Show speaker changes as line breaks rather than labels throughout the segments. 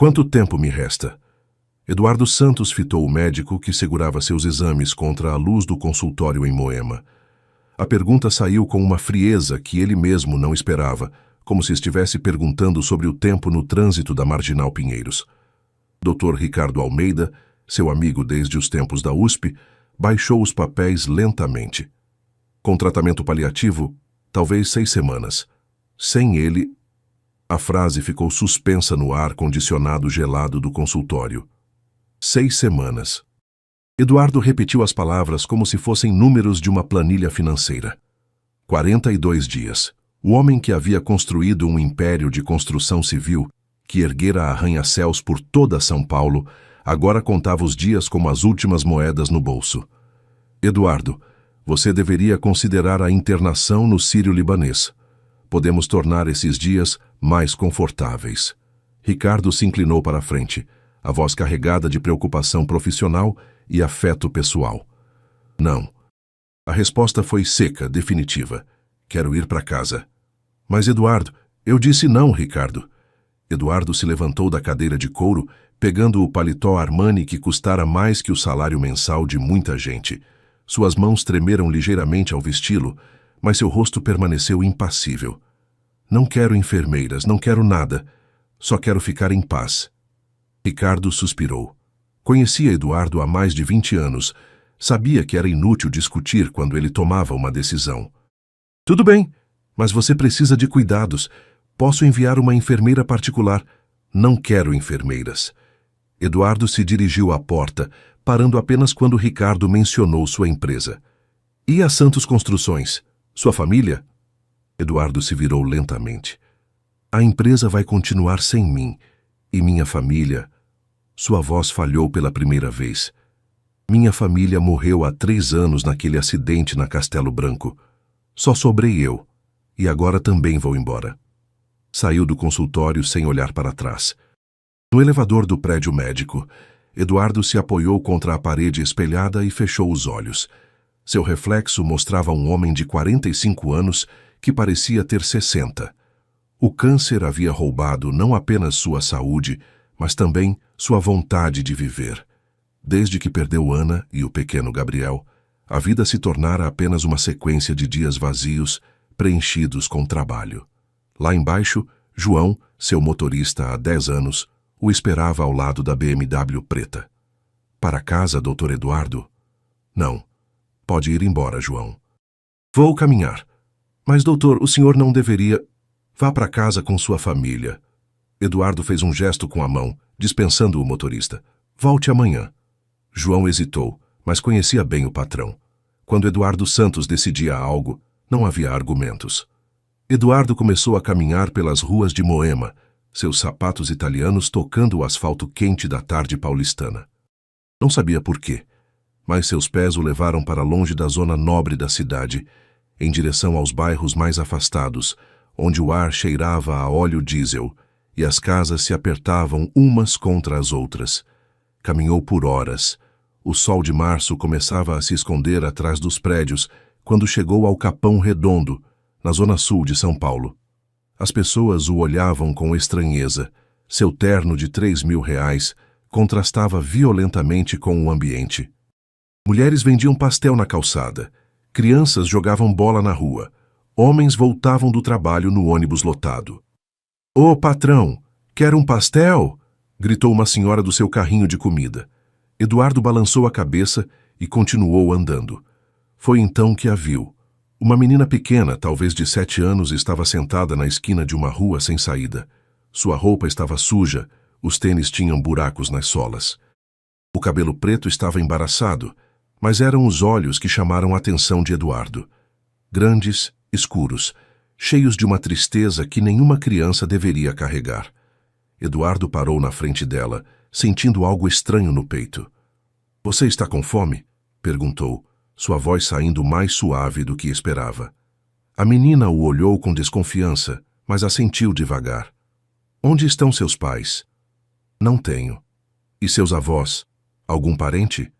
Quanto tempo me resta? Eduardo Santos fitou o médico que segurava seus exames contra a luz do consultório em Moema. A pergunta saiu com uma frieza que ele mesmo não esperava, como se estivesse perguntando sobre o tempo no trânsito da Marginal Pinheiros. Dr. Ricardo Almeida, seu amigo desde os tempos da USP, baixou os papéis lentamente. Com tratamento paliativo, talvez 6 semanas. Sem ele... A frase ficou suspensa no ar condicionado gelado do consultório. 6 semanas. Eduardo repetiu as palavras como se fossem números de uma planilha financeira. 42 dias. O homem que havia construído um império de construção civil, que erguera arranha-céus por toda São Paulo, agora contava os dias como as últimas moedas no bolso. Eduardo, você deveria considerar a internação no Sírio-Libanês. Podemos tornar esses dias mais confortáveis. Ricardo se inclinou para a frente, a voz carregada de preocupação profissional e afeto pessoal. Não. A resposta foi seca, definitiva. Quero ir para casa. Mas Eduardo, eu disse não, Ricardo. Eduardo se levantou da cadeira de couro, pegando o paletó Armani que custara mais que o salário mensal de muita gente. Suas mãos tremeram ligeiramente ao vesti-lo, mas seu rosto permaneceu impassível. Não quero enfermeiras, não quero nada. Só quero ficar em paz. Ricardo suspirou. Conhecia Eduardo há mais de 20 anos. Sabia que era inútil discutir quando ele tomava uma decisão. Tudo bem, mas você precisa de cuidados. Posso enviar uma enfermeira particular. Não quero enfermeiras. Eduardo se dirigiu à porta, parando apenas quando Ricardo mencionou sua empresa. E a Santos Construções? Sua família? Eduardo se virou lentamente. A empresa vai continuar sem mim. E minha família... Sua voz falhou pela primeira vez. Minha família morreu há 3 anos naquele acidente na Castelo Branco. Só sobrei eu. E agora também vou embora. Saiu do consultório sem olhar para trás. No elevador do prédio médico, Eduardo se apoiou contra a parede espelhada e fechou os olhos. Seu reflexo mostrava um homem de 45 anos que parecia ter 60. O câncer havia roubado não apenas sua saúde, mas também sua vontade de viver. Desde que perdeu Ana e o pequeno Gabriel, a vida se tornara apenas uma sequência de dias vazios, preenchidos com trabalho. Lá embaixo, João, seu motorista há 10 anos, o esperava ao lado da BMW preta. Para casa, Dr. Eduardo? Não. Pode ir embora, João. Vou caminhar. Mas, doutor, o senhor não deveria... Vá para casa com sua família. Eduardo fez um gesto com a mão, dispensando o motorista. Volte amanhã. João hesitou, mas conhecia bem o patrão. Quando Eduardo Santos decidia algo, não havia argumentos. Eduardo começou a caminhar pelas ruas de Moema, seus sapatos italianos tocando o asfalto quente da tarde paulistana. Não sabia por quê, mas seus pés o levaram para longe da zona nobre da cidade, em direção aos bairros mais afastados, onde o ar cheirava a óleo diesel e as casas se apertavam umas contra as outras. Caminhou por horas. O sol de março começava a se esconder atrás dos prédios quando chegou ao Capão Redondo, na zona sul de São Paulo. As pessoas o olhavam com estranheza. Seu terno de R$3.000 contrastava violentamente com o ambiente. Mulheres vendiam pastel na calçada. Crianças jogavam bola na rua. Homens voltavam do trabalho no ônibus lotado. Ô, patrão, quer um pastel? Gritou uma senhora do seu carrinho de comida. Eduardo balançou a cabeça e continuou andando. Foi então que a viu. Uma menina pequena, talvez de 7 anos, estava sentada na esquina de uma rua sem saída. Sua roupa estava suja, os tênis tinham buracos nas solas. O cabelo preto estava embaraçado, mas eram os olhos que chamaram a atenção de Eduardo. Grandes, escuros, cheios de uma tristeza que nenhuma criança deveria carregar. Eduardo parou na frente dela, sentindo algo estranho no peito. — Você está com fome? Perguntou, sua voz saindo mais suave do que esperava. A menina o olhou com desconfiança, mas assentiu devagar. — Onde estão seus pais? — Não tenho. — E seus avós? Algum parente?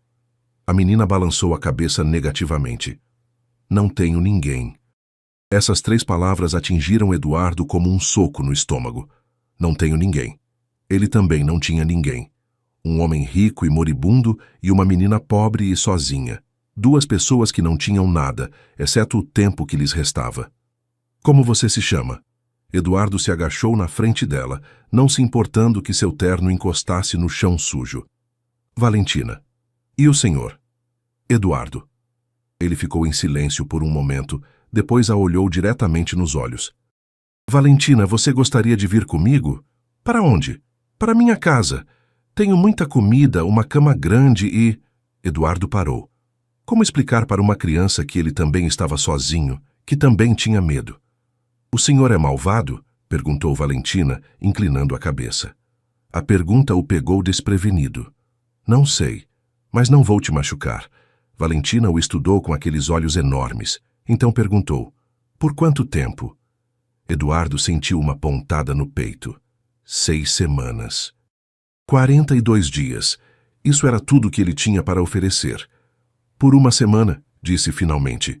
A menina balançou a cabeça negativamente. — Não tenho ninguém. Essas 3 palavras atingiram Eduardo como um soco no estômago. Não tenho ninguém. Ele também não tinha ninguém. Um homem rico e moribundo e uma menina pobre e sozinha. Duas pessoas que não tinham nada, exceto o tempo que lhes restava. Como você se chama? Eduardo se agachou na frente dela, não se importando que seu terno encostasse no chão sujo. Valentina. E o senhor? Eduardo. Ele ficou em silêncio por um momento, depois a olhou diretamente nos olhos. Valentina, você gostaria de vir comigo? Para onde? Para minha casa. Tenho muita comida, uma cama grande e... Eduardo parou. Como explicar para uma criança que ele também estava sozinho, que também tinha medo? O senhor é malvado? Perguntou Valentina, inclinando a cabeça. A pergunta o pegou desprevenido. Não sei, mas não vou te machucar. Valentina o estudou com aqueles olhos enormes. Então perguntou, por quanto tempo? Eduardo sentiu uma pontada no peito. 6 semanas. 42 dias. Isso era tudo que ele tinha para oferecer. Por uma semana, disse finalmente.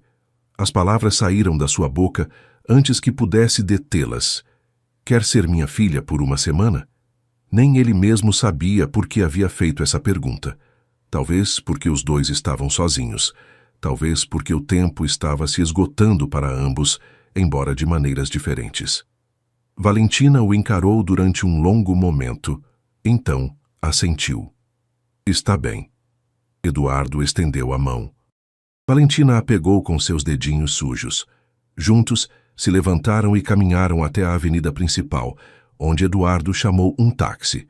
As palavras saíram da sua boca antes que pudesse detê-las. Quer ser minha filha por uma semana? Nem ele mesmo sabia por que havia feito essa pergunta. Talvez porque os dois estavam sozinhos. Talvez porque o tempo estava se esgotando para ambos, embora de maneiras diferentes. Valentina o encarou durante um longo momento. Então, assentiu. Está bem. Eduardo estendeu a mão. Valentina a pegou com seus dedinhos sujos. Juntos, se levantaram e caminharam até a avenida principal, onde Eduardo chamou um táxi.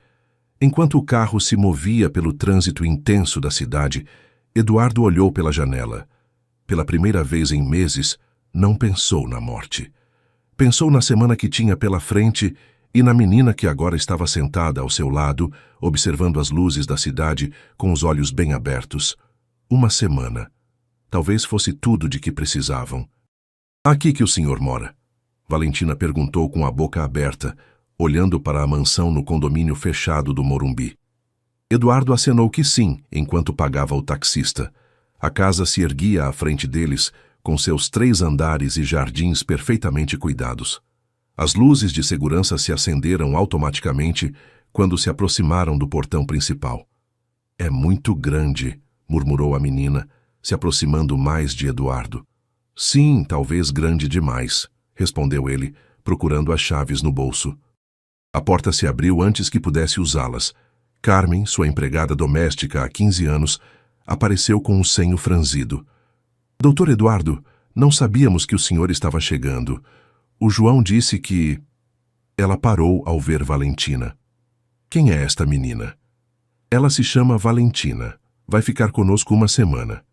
Enquanto o carro se movia pelo trânsito intenso da cidade, Eduardo olhou pela janela. Pela primeira vez em meses, não pensou na morte. Pensou na semana que tinha pela frente e na menina que agora estava sentada ao seu lado, observando as luzes da cidade com os olhos bem abertos. Uma semana. Talvez fosse tudo de que precisavam. Aqui que o senhor mora? Valentina perguntou com a boca aberta, olhando para a mansão no condomínio fechado do Morumbi. Eduardo acenou que sim, enquanto pagava o taxista. A casa se erguia à frente deles, com seus 3 andares e jardins perfeitamente cuidados. As luzes de segurança se acenderam automaticamente quando se aproximaram do portão principal. É muito grande, murmurou a menina, se aproximando mais de Eduardo. Sim, talvez grande demais, respondeu ele, procurando as chaves no bolso. A porta se abriu antes que pudesse usá-las. Carmen, sua empregada doméstica há 15 anos, apareceu com o senho franzido. Doutor Eduardo, não sabíamos que o senhor estava chegando. O João disse que... Ela parou ao ver Valentina. Quem é esta menina? Ela se chama Valentina. Vai ficar conosco uma semana.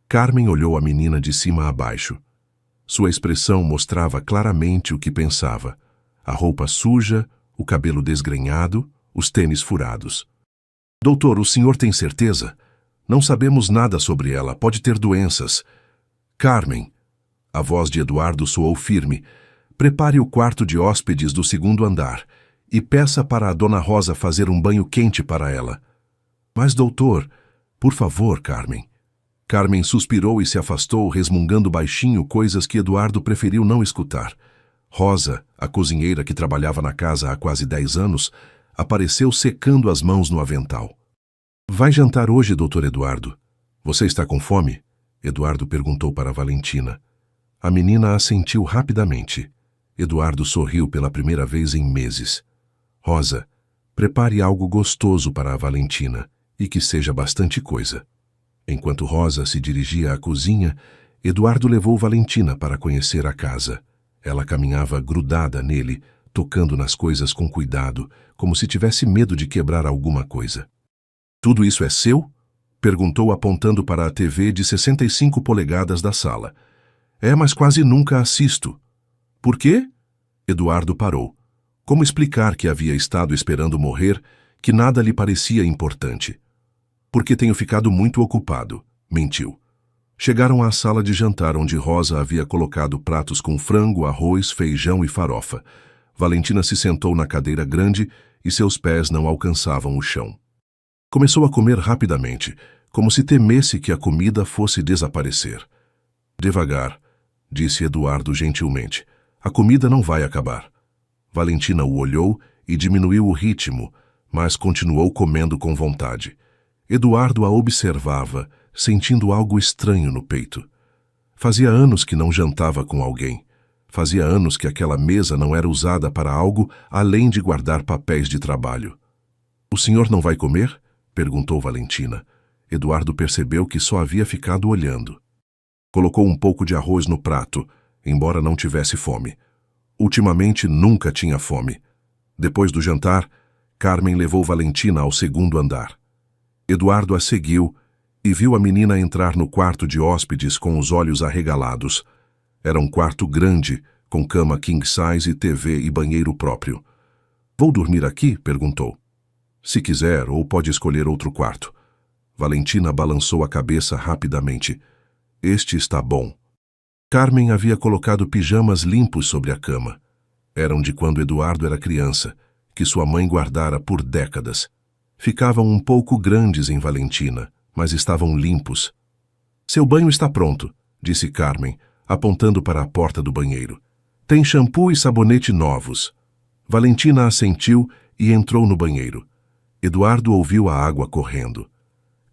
Carmen olhou a menina de cima a baixo. Sua expressão mostrava claramente o que pensava. A roupa suja, o cabelo desgrenhado, os tênis furados. Doutor, o senhor tem certeza? Não sabemos nada sobre ela, pode ter doenças. Carmen, a voz de Eduardo soou firme. Prepare o quarto de hóspedes do 2º andar e peça para a Dona Rosa fazer um banho quente para ela. Mas, doutor, por favor, Carmen. Carmen suspirou e se afastou, resmungando baixinho coisas que Eduardo preferiu não escutar. Rosa, a cozinheira que trabalhava na casa há quase 10 anos, apareceu secando as mãos no avental. Vai jantar hoje, doutor Eduardo? Você está com fome? Eduardo perguntou para Valentina. A menina assentiu rapidamente. Eduardo sorriu pela primeira vez em meses. Rosa, prepare algo gostoso para a Valentina e que seja bastante coisa. Enquanto Rosa se dirigia à cozinha, Eduardo levou Valentina para conhecer a casa. Ela caminhava grudada nele, tocando nas coisas com cuidado, como se tivesse medo de quebrar alguma coisa. Tudo isso é seu? Perguntou apontando para a TV de 65 polegadas da sala. É, mas quase nunca assisto. Por quê? Eduardo parou. Como explicar que havia estado esperando morrer, que nada lhe parecia importante? Porque tenho ficado muito ocupado, mentiu. Chegaram à sala de jantar onde Rosa havia colocado pratos com frango, arroz, feijão e farofa. Valentina se sentou na cadeira grande e seus pés não alcançavam o chão. Começou a comer rapidamente, como se temesse que a comida fosse desaparecer. Devagar, disse Eduardo gentilmente. A comida não vai acabar. Valentina o olhou e diminuiu o ritmo, mas continuou comendo com vontade. Eduardo a observava, sentindo algo estranho no peito. Fazia anos que não jantava com alguém. Fazia anos que aquela mesa não era usada para algo além de guardar papéis de trabalho. "O senhor não vai comer?" perguntou Valentina. Eduardo percebeu que só havia ficado olhando. Colocou um pouco de arroz no prato, embora não tivesse fome. Ultimamente nunca tinha fome. Depois do jantar, Carmen levou Valentina ao segundo andar. Eduardo a seguiu e viu a menina entrar no quarto de hóspedes com os olhos arregalados. Era um quarto grande, com cama king size e TV e banheiro próprio. "Vou dormir aqui?" perguntou. "Se quiser, ou pode escolher outro quarto." Valentina balançou a cabeça rapidamente. "Este está bom." Carmen havia colocado pijamas limpos sobre a cama. Eram de quando Eduardo era criança, que sua mãe guardara por décadas. Ficavam um pouco grandes em Valentina, mas estavam limpos. "Seu banho está pronto", disse Carmen, apontando para a porta do banheiro. "Tem shampoo e sabonete novos." Valentina assentiu e entrou no banheiro. Eduardo ouviu a água correndo.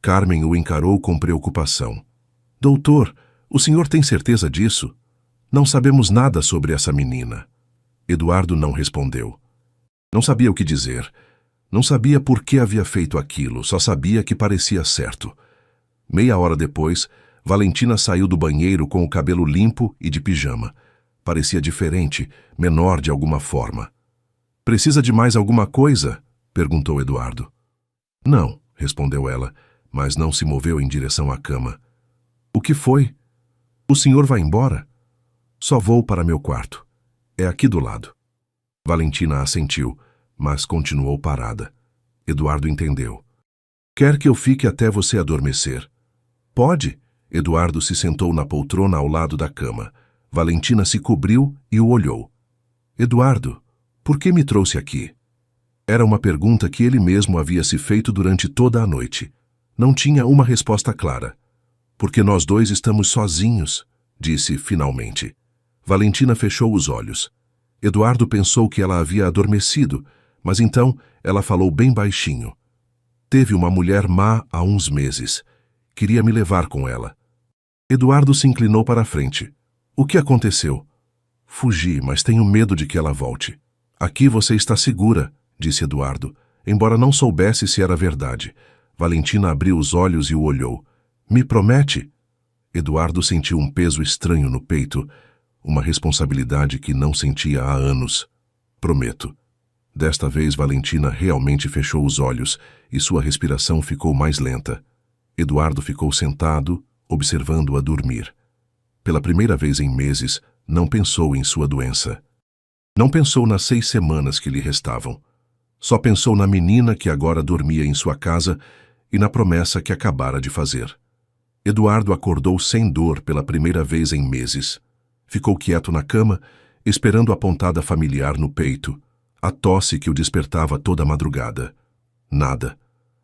Carmen o encarou com preocupação. "Doutor, o senhor tem certeza disso? Não sabemos nada sobre essa menina." Eduardo não respondeu. Não sabia o que dizer. Não sabia por que havia feito aquilo, só sabia que parecia certo. Meia hora depois, Valentina saiu do banheiro com o cabelo limpo e de pijama. Parecia diferente, menor de alguma forma. "Precisa de mais alguma coisa?" perguntou Eduardo. "Não", respondeu ela, mas não se moveu em direção à cama. "O que foi? O senhor vai embora?" "Só vou para meu quarto. É aqui do lado." Valentina assentiu, mas continuou parada. Eduardo entendeu. "Quer que eu fique até você adormecer?" "Pode." Eduardo se sentou na poltrona ao lado da cama. Valentina se cobriu e o olhou. "Eduardo, por que me trouxe aqui?" Era uma pergunta que ele mesmo havia se feito durante toda a noite. Não tinha uma resposta clara. "Porque nós dois estamos sozinhos", disse finalmente. Valentina fechou os olhos. Eduardo pensou que ela havia adormecido, mas então ela falou bem baixinho. "Teve uma mulher má há uns meses. Queria me levar com ela." Eduardo se inclinou para a frente. "O que aconteceu?" "Fugi, mas tenho medo de que ela volte." "Aqui você está segura", disse Eduardo, embora não soubesse se era verdade. Valentina abriu os olhos e o olhou. "Me promete?" Eduardo sentiu um peso estranho no peito, uma responsabilidade que não sentia há anos. "Prometo." Desta vez Valentina realmente fechou os olhos e sua respiração ficou mais lenta. Eduardo ficou sentado, observando-a dormir. Pela primeira vez em meses, não pensou em sua doença. Não pensou nas 6 semanas que lhe restavam. Só pensou na menina que agora dormia em sua casa e na promessa que acabara de fazer. Eduardo acordou sem dor pela primeira vez em meses. Ficou quieto na cama, esperando a pontada familiar no peito, a tosse que o despertava toda a madrugada. Nada.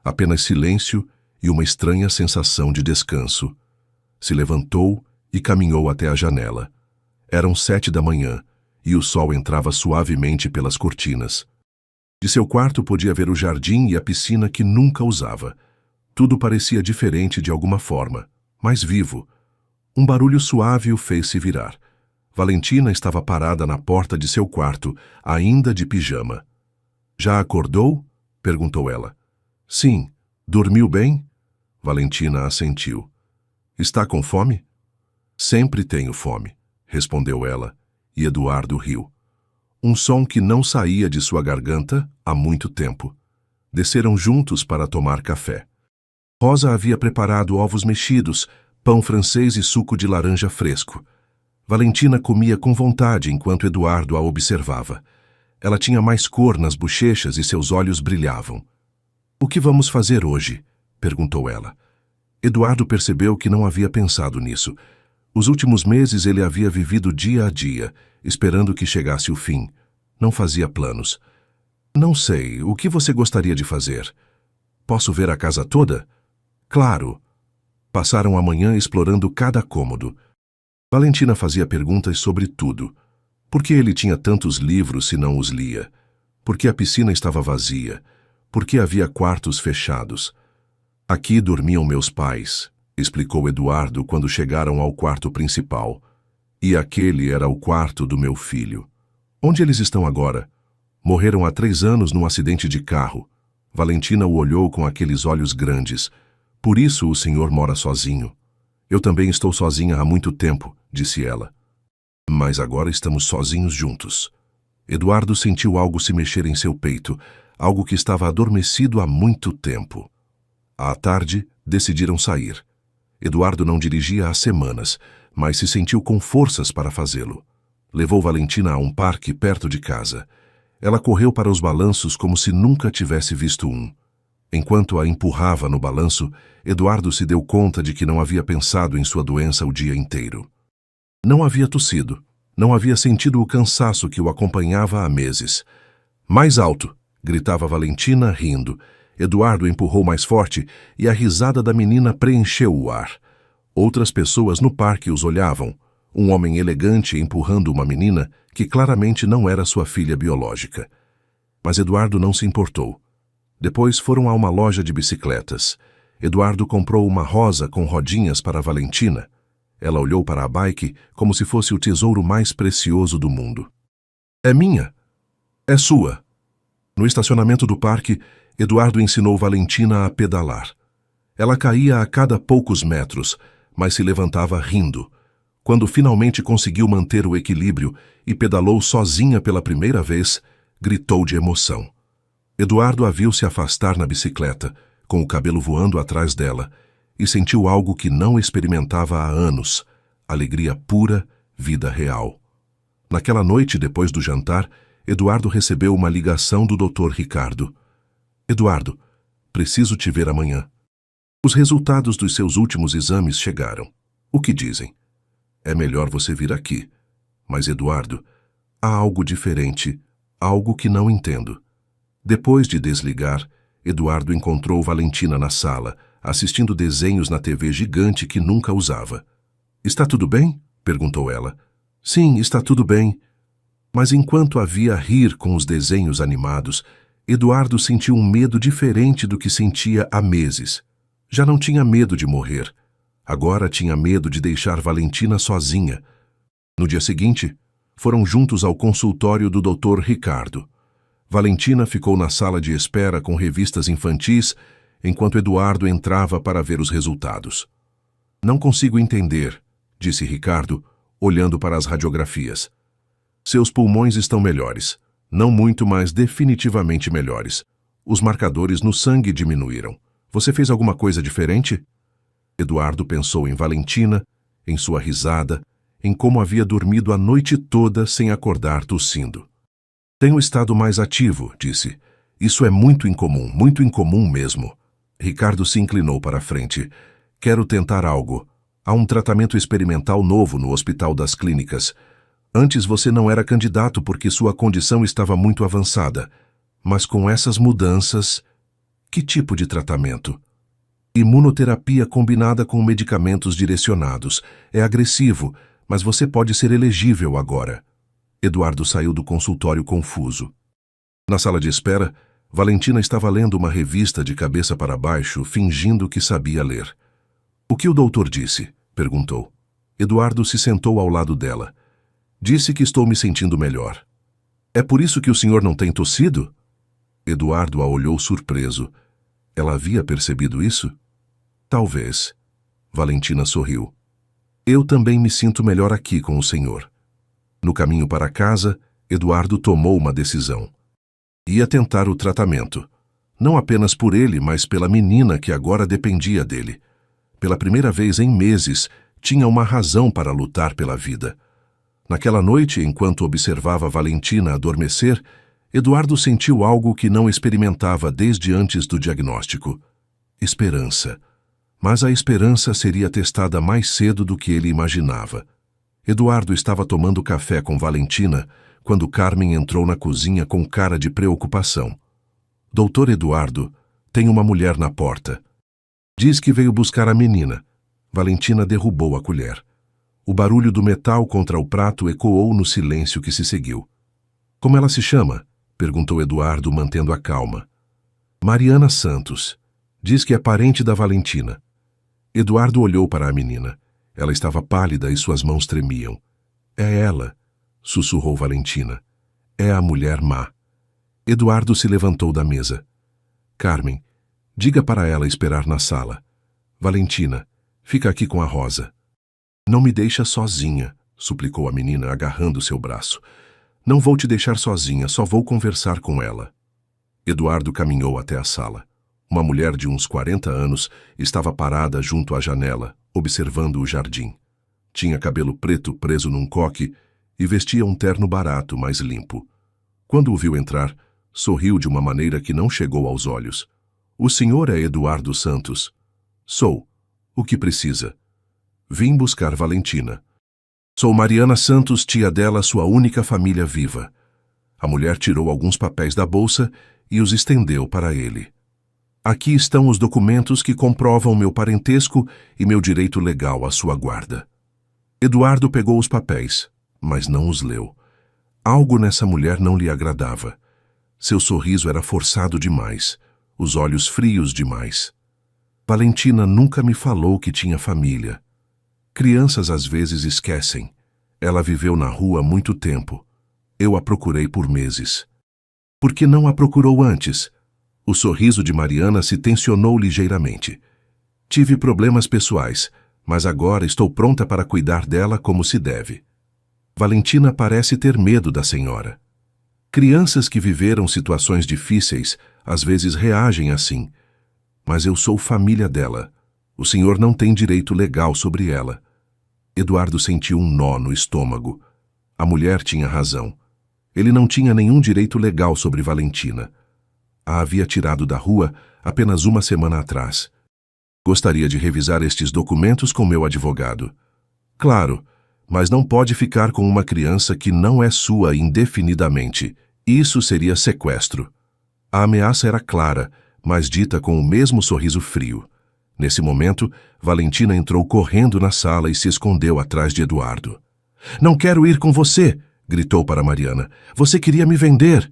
Apenas silêncio e uma estranha sensação de descanso. Se levantou e caminhou até a janela. Eram 7 da manhã e o sol entrava suavemente pelas cortinas. De seu quarto podia ver o jardim e a piscina que nunca usava. Tudo parecia diferente de alguma forma, mais vivo. Um barulho suave o fez se virar. Valentina estava parada na porta de seu quarto, ainda de pijama. "Já acordou?" perguntou ela. "Sim. Dormiu bem?" Valentina assentiu. "Está com fome?" "Sempre tenho fome", respondeu ela, e Eduardo riu. Um som que não saía de sua garganta há muito tempo. Desceram juntos para tomar café. Rosa havia preparado ovos mexidos, pão francês e suco de laranja fresco. Valentina comia com vontade enquanto Eduardo a observava. Ela tinha mais cor nas bochechas e seus olhos brilhavam. "O que vamos fazer hoje?" perguntou ela. Eduardo percebeu que não havia pensado nisso. Os últimos meses ele havia vivido dia a dia, esperando que chegasse o fim. Não fazia planos. "Não sei, o que você gostaria de fazer?" "Posso ver a casa toda?" "Claro." Passaram a manhã explorando cada cômodo. Valentina fazia perguntas sobre tudo. Por que ele tinha tantos livros se não os lia? Por que a piscina estava vazia? porque havia quartos fechados. Aqui dormiam meus pais, explicou Eduardo quando chegaram ao quarto principal. E aquele era o quarto do meu filho. Onde eles estão agora? Morreram há 3 anos num acidente de carro. Valentina o olhou com aqueles olhos grandes. Por isso o senhor mora sozinho. Eu também estou sozinha há muito tempo, disse ela. Mas agora estamos sozinhos juntos. Eduardo sentiu algo se mexer em seu peito, algo que estava adormecido há muito tempo. À tarde, decidiram sair. Eduardo não dirigia há semanas, mas se sentiu com forças para fazê-lo. Levou Valentina a um parque perto de casa. Ela correu para os balanços como se nunca tivesse visto um. Enquanto a empurrava no balanço, Eduardo se deu conta de que não havia pensado em sua doença o dia inteiro. Não havia tossido. Não havia sentido o cansaço que o acompanhava há meses. Mais alto! Gritava Valentina, rindo. Eduardo empurrou mais forte e a risada da menina preencheu o ar. Outras pessoas no parque os olhavam. Um homem elegante empurrando uma menina que claramente não era sua filha biológica. Mas Eduardo não se importou. Depois foram a uma loja de bicicletas. Eduardo comprou uma rosa com rodinhas para Valentina. Ela olhou para a bike como se fosse o tesouro mais precioso do mundo. É minha. É sua. No estacionamento do parque, Eduardo ensinou Valentina a pedalar. Ela caía a cada poucos metros, mas se levantava rindo. Quando finalmente conseguiu manter o equilíbrio e pedalou sozinha pela primeira vez, gritou de emoção. Eduardo a viu se afastar na bicicleta, com o cabelo voando atrás dela, e sentiu algo que não experimentava há anos, alegria pura, vida real. Naquela noite, depois do jantar, Eduardo recebeu uma ligação do Dr. Ricardo. Eduardo, preciso te ver amanhã. Os resultados dos seus últimos exames chegaram. O que dizem? É melhor você vir aqui. Mas, Eduardo, há algo diferente, algo que não entendo. Depois de desligar, Eduardo encontrou Valentina na sala, assistindo desenhos na TV gigante que nunca usava. Está tudo bem? Perguntou ela. Sim, está tudo bem. Mas enquanto a via rir com os desenhos animados, Eduardo sentiu um medo diferente do que sentia há meses. Já não tinha medo de morrer. Agora tinha medo de deixar Valentina sozinha. No dia seguinte, foram juntos ao consultório do Dr. Ricardo. Valentina ficou na sala de espera com revistas infantis, enquanto Eduardo entrava para ver os resultados. Não consigo entender, disse Ricardo, olhando para as radiografias. Seus pulmões estão melhores. Não muito, mas definitivamente melhores. Os marcadores no sangue diminuíram. Você fez alguma coisa diferente? Eduardo pensou em Valentina, em sua risada, em como havia dormido a noite toda sem acordar tossindo. Tenho estado mais ativo, disse. Isso é muito incomum mesmo. Ricardo se inclinou para a frente. Quero tentar algo. Há um tratamento experimental novo no Hospital das Clínicas. Antes você não era candidato porque sua condição estava muito avançada. Mas com essas mudanças... Que tipo de tratamento? Imunoterapia combinada com medicamentos direcionados. É agressivo, mas você pode ser elegível agora. Eduardo saiu do consultório confuso. Na sala de espera, Valentina estava lendo uma revista de cabeça para baixo, fingindo que sabia ler. O que o doutor disse? Perguntou. Eduardo se sentou ao lado dela. Disse que estou me sentindo melhor. É por isso que o senhor não tem tossido? Eduardo a olhou surpreso. Ela havia percebido isso? Talvez. Valentina sorriu. Eu também me sinto melhor aqui com o senhor. No caminho para casa, Eduardo tomou uma decisão. Ia tentar o tratamento. Não apenas por ele, mas pela menina que agora dependia dele. Pela primeira vez em meses, tinha uma razão para lutar pela vida. Naquela noite, enquanto observava Valentina adormecer, Eduardo sentiu algo que não experimentava desde antes do diagnóstico. Esperança. Mas a esperança seria testada mais cedo do que ele imaginava. Eduardo estava tomando café com Valentina quando Carmen entrou na cozinha com cara de preocupação. Doutor Eduardo, tem uma mulher na porta. Diz que veio buscar a menina. Valentina derrubou a colher. O barulho do metal contra o prato ecoou no silêncio que se seguiu. Como ela se chama? Perguntou Eduardo, mantendo a calma. Mariana Santos. Diz que é parente da Valentina. Eduardo olhou para a menina. Ela estava pálida e suas mãos tremiam. É ela, sussurrou Valentina. É a mulher má. Eduardo se levantou da mesa. Carmen, diga para ela esperar na sala. Valentina, fica aqui com a Rosa. Não me deixa sozinha, suplicou a menina, agarrando seu braço. Não vou te deixar sozinha, só vou conversar com ela. Eduardo caminhou até a sala. Uma mulher de uns 40 anos estava parada junto à janela, observando o jardim. Tinha cabelo preto preso num coque e vestia um terno barato, mas limpo. Quando o viu entrar, sorriu de uma maneira que não chegou aos olhos. O senhor é Eduardo Santos? Sou. O que precisa? Vim buscar Valentina. Sou Mariana Santos, tia dela, sua única família viva. A mulher tirou alguns papéis da bolsa e os estendeu para ele. Aqui estão os documentos que comprovam meu parentesco e meu direito legal à sua guarda. Eduardo pegou os papéis, mas não os leu. Algo nessa mulher não lhe agradava. Seu sorriso era forçado demais, os olhos frios demais. Valentina nunca me falou que tinha família. Crianças às vezes esquecem. Ela viveu na rua há muito tempo. Eu a procurei por meses. Por que não a procurou antes? O sorriso de Mariana se tensionou ligeiramente. Tive problemas pessoais, mas agora estou pronta para cuidar dela como se deve. Valentina parece ter medo da senhora. Crianças que viveram situações difíceis às vezes reagem assim. Mas eu sou família dela. O senhor não tem direito legal sobre ela. Eduardo sentiu um nó no estômago. A mulher tinha razão. Ele não tinha nenhum direito legal sobre Valentina. A havia tirado da rua apenas uma semana atrás. Gostaria de revisar estes documentos com meu advogado. Claro, mas não pode ficar com uma criança que não é sua indefinidamente. Isso seria sequestro. A ameaça era clara, mas dita com o mesmo sorriso frio. Nesse momento, Valentina entrou correndo na sala e se escondeu atrás de Eduardo. Não quero ir com você, gritou para Mariana. Você queria me vender.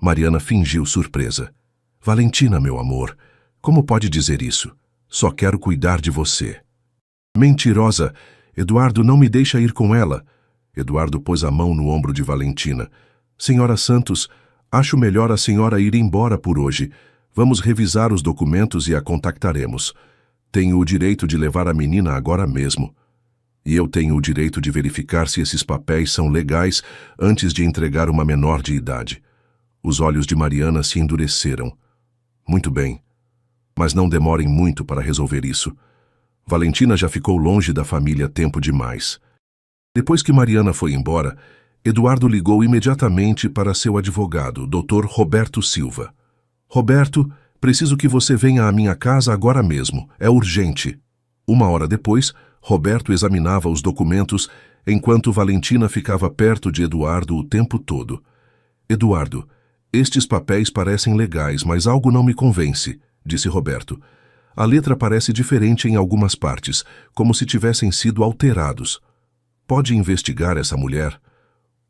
Mariana fingiu surpresa. Valentina, meu amor, como pode dizer isso? Só quero cuidar de você. Mentirosa! Eduardo não me deixa ir com ela. Eduardo pôs a mão no ombro de Valentina. Senhora Santos, acho melhor a senhora ir embora por hoje. Vamos revisar os documentos e a contactaremos. Tenho o direito de levar a menina agora mesmo. E eu tenho o direito de verificar se esses papéis são legais antes de entregar uma menor de idade. Os olhos de Mariana se endureceram. Muito bem, mas não demorem muito para resolver isso. Valentina já ficou longe da família tempo demais. Depois que Mariana foi embora, Eduardo ligou imediatamente para seu advogado, Dr. Roberto Silva. Roberto, preciso que você venha à minha casa agora mesmo. É urgente. 1 hora depois, Roberto examinava os documentos enquanto Valentina ficava perto de Eduardo o tempo todo. Eduardo, estes papéis parecem legais, mas algo não me convence, disse Roberto. A letra parece diferente em algumas partes, como se tivessem sido alterados. Pode investigar essa mulher?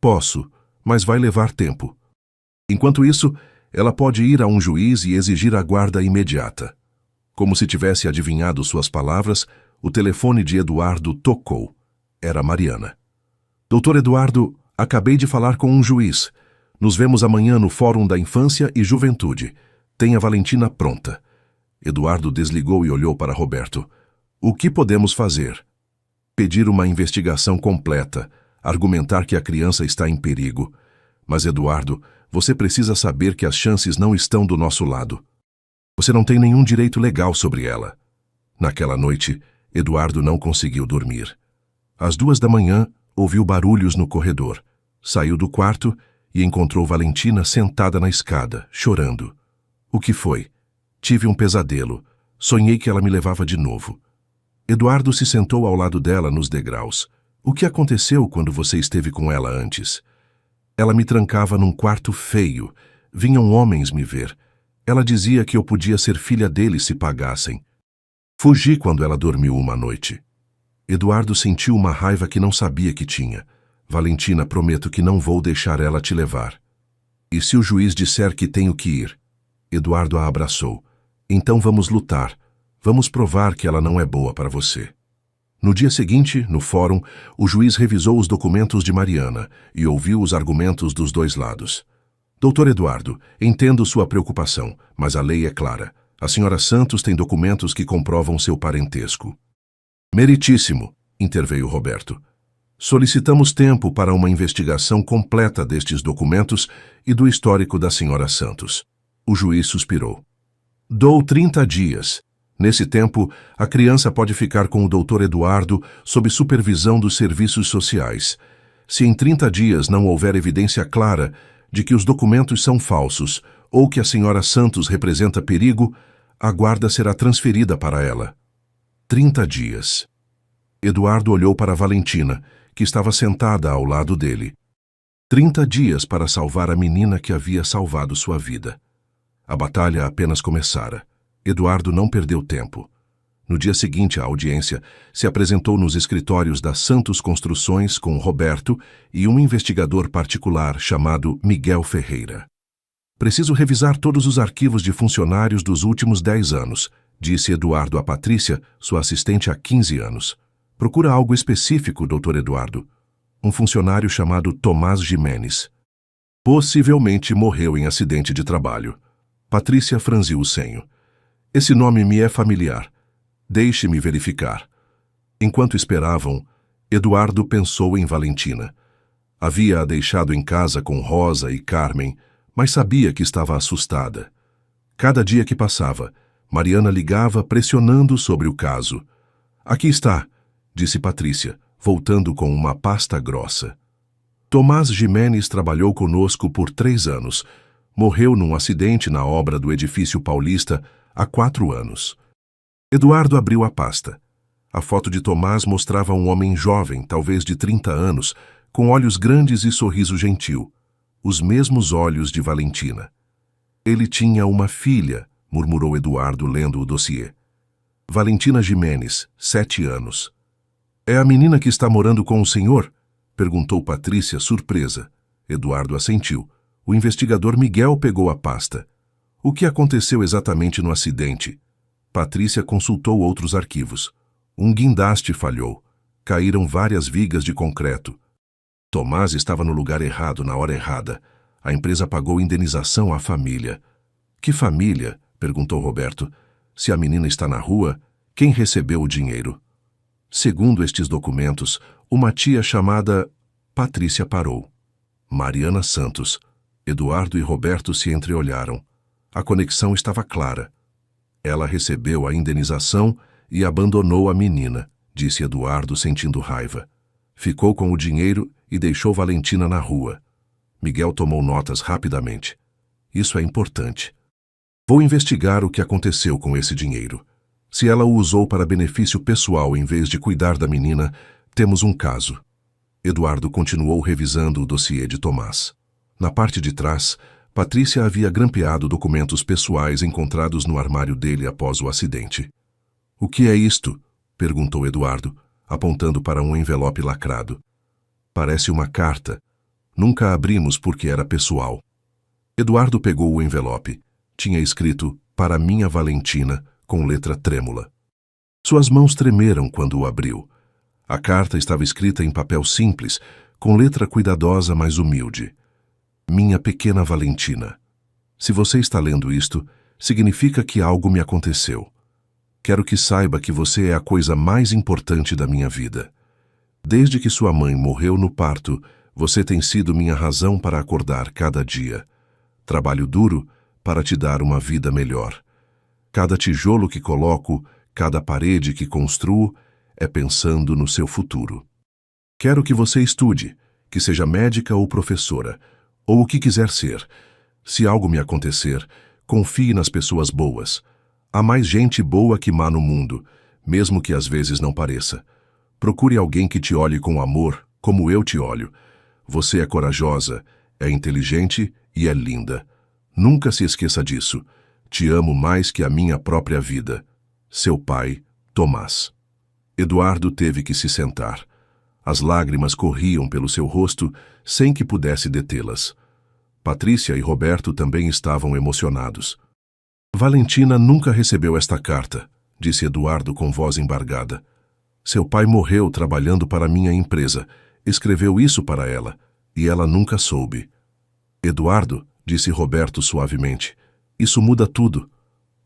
Posso, mas vai levar tempo. Enquanto isso, ela pode ir a um juiz e exigir a guarda imediata. Como se tivesse adivinhado suas palavras, o telefone de Eduardo tocou. Era Mariana. Doutor Eduardo, acabei de falar com um juiz. Nos vemos amanhã no Fórum da Infância e Juventude. Tenha Valentina pronta. Eduardo desligou e olhou para Roberto. O que podemos fazer? Pedir uma investigação completa, argumentar que a criança está em perigo. Mas, Eduardo, você precisa saber que as chances não estão do nosso lado. Você não tem nenhum direito legal sobre ela. Naquela noite, Eduardo não conseguiu dormir. Às 2 da manhã, ouviu barulhos no corredor. Saiu do quarto e encontrou Valentina sentada na escada, chorando. O que foi? Tive um pesadelo. Sonhei que ela me levava de novo. Eduardo se sentou ao lado dela nos degraus. O que aconteceu quando você esteve com ela antes? Ela me trancava num quarto feio. Vinham homens me ver. Ela dizia que eu podia ser filha deles se pagassem. Fugi quando ela dormiu uma noite. Eduardo sentiu uma raiva que não sabia que tinha. Valentina, prometo que não vou deixar ela te levar. E se o juiz disser que tenho que ir? Eduardo a abraçou. Então vamos lutar. Vamos provar que ela não é boa para você. No dia seguinte, no fórum, o juiz revisou os documentos de Mariana e ouviu os argumentos dos dois lados. Doutor Eduardo, entendo sua preocupação, mas a lei é clara. A senhora Santos tem documentos que comprovam seu parentesco. Meritíssimo, interveio Roberto. Solicitamos tempo para uma investigação completa destes documentos e do histórico da senhora Santos. O juiz suspirou. Dou 30 dias. Nesse tempo, a criança pode ficar com o doutor Eduardo sob supervisão dos serviços sociais. Se em 30 dias não houver evidência clara de que os documentos são falsos ou que a senhora Santos representa perigo, a guarda será transferida para ela. 30 dias. Eduardo olhou para Valentina, que estava sentada ao lado dele. 30 dias para salvar a menina que havia salvado sua vida. A batalha apenas começara. Eduardo não perdeu tempo. No dia seguinte à audiência, se apresentou nos escritórios da Santos Construções com Roberto e um investigador particular chamado Miguel Ferreira. Preciso revisar todos os arquivos de funcionários dos últimos 10 anos, disse Eduardo a Patrícia, sua assistente há 15 anos. Procura algo específico, doutor Eduardo. Um funcionário chamado Tomás Jimenez. Possivelmente morreu em acidente de trabalho. Patrícia franziu o senho. Esse nome me é familiar. Deixe-me verificar. Enquanto esperavam, Eduardo pensou em Valentina. Havia-a deixado em casa com Rosa e Carmen, mas sabia que estava assustada. Cada dia que passava, Mariana ligava pressionando sobre o caso. Aqui está, disse Patrícia, voltando com uma pasta grossa. Tomás Jimenez trabalhou conosco por 3 anos. Morreu num acidente na obra do edifício paulista há 4 anos. Eduardo abriu a pasta. A foto de Tomás mostrava um homem jovem, talvez de 30 anos, com olhos grandes e sorriso gentil. Os mesmos olhos de Valentina. Ele tinha uma filha, murmurou Eduardo lendo o dossiê. Valentina Jimenez, 7 anos. É a menina que está morando com o senhor? Perguntou Patrícia, surpresa. Eduardo assentiu. O investigador Miguel pegou a pasta. O que aconteceu exatamente no acidente? Patrícia consultou outros arquivos. Um guindaste falhou. Caíram várias vigas de concreto. Tomás estava no lugar errado na hora errada. A empresa pagou indenização à família. Que família? Perguntou Roberto. Se a menina está na rua, quem recebeu o dinheiro? Segundo estes documentos, uma tia chamada... Patrícia parou. Mariana Santos. Eduardo e Roberto se entreolharam. A conexão estava clara. Ela recebeu a indenização e abandonou a menina, disse Eduardo sentindo raiva. Ficou com o dinheiro e deixou Valentina na rua. Miguel tomou notas rapidamente. Isso é importante. Vou investigar o que aconteceu com esse dinheiro. Se ela o usou para benefício pessoal em vez de cuidar da menina, temos um caso. Eduardo continuou revisando o dossiê de Tomás. Na parte de trás, Patrícia havia grampeado documentos pessoais encontrados no armário dele após o acidente. O que é isto? Perguntou Eduardo, apontando para um envelope lacrado. Parece uma carta. Nunca abrimos porque era pessoal. Eduardo pegou o envelope. Tinha escrito, para minha Valentina, com letra trêmula. Suas mãos tremeram quando o abriu. A carta estava escrita em papel simples, com letra cuidadosa, mas humilde. Minha pequena Valentina. Se você está lendo isto, significa que algo me aconteceu. Quero que saiba que você é a coisa mais importante da minha vida. Desde que sua mãe morreu no parto, você tem sido minha razão para acordar cada dia. Trabalho duro para te dar uma vida melhor. Cada tijolo que coloco, cada parede que construo, é pensando no seu futuro. Quero que você estude, que seja médica ou professora, ou o que quiser ser. Se algo me acontecer, confie nas pessoas boas. Há mais gente boa que má no mundo, mesmo que às vezes não pareça. Procure alguém que te olhe com amor, como eu te olho. Você é corajosa, é inteligente e é linda. Nunca se esqueça disso. Te amo mais que a minha própria vida. Seu pai, Tomás. Eduardo teve que se sentar. As lágrimas corriam pelo seu rosto sem que pudesse detê-las. Patrícia e Roberto também estavam emocionados. Valentina nunca recebeu esta carta, disse Eduardo com voz embargada. Seu pai morreu trabalhando para minha empresa. Escreveu isso para ela, e ela nunca soube. Eduardo, disse Roberto suavemente, isso muda tudo.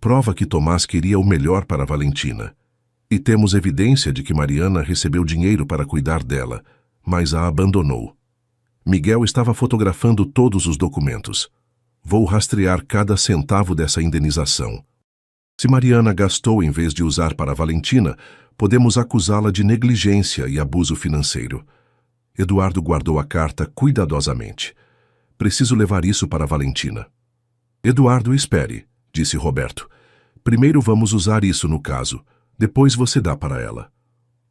Prova que Tomás queria o melhor para Valentina. E temos evidência de que Mariana recebeu dinheiro para cuidar dela, mas a abandonou. Miguel estava fotografando todos os documentos. Vou rastrear cada centavo dessa indenização. Se Mariana gastou em vez de usar para Valentina, podemos acusá-la de negligência e abuso financeiro. Eduardo guardou a carta cuidadosamente. Preciso levar isso para Valentina. Eduardo, espere, disse Roberto. Primeiro vamos usar isso no caso. Depois você dá para ela.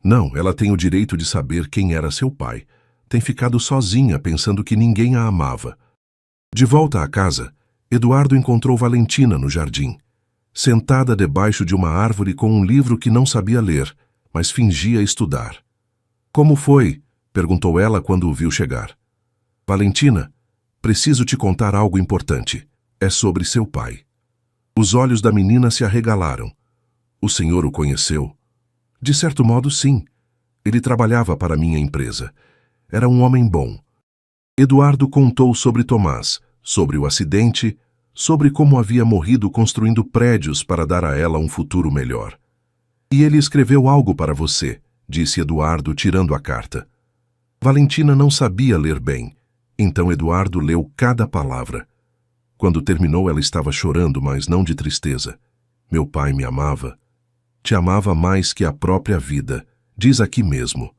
Não, ela tem o direito de saber quem era seu pai. Tem ficado sozinha pensando que ninguém a amava. De volta à casa, Eduardo encontrou Valentina no jardim, sentada debaixo de uma árvore com um livro que não sabia ler, mas fingia estudar. Como foi? Perguntou ela quando o viu chegar. Valentina, preciso te contar algo importante. É sobre seu pai. Os olhos da menina se arregalaram. O senhor o conheceu? De certo modo, sim. Ele trabalhava para minha empresa. Era um homem bom. Eduardo contou sobre Tomás, sobre o acidente, sobre como havia morrido construindo prédios para dar a ela um futuro melhor. E ele escreveu algo para você, disse Eduardo, tirando a carta. Valentina não sabia ler bem, então Eduardo leu cada palavra. Quando terminou, ela estava chorando, mas não de tristeza. Meu pai me amava. Te amava mais que a própria vida, diz aqui mesmo.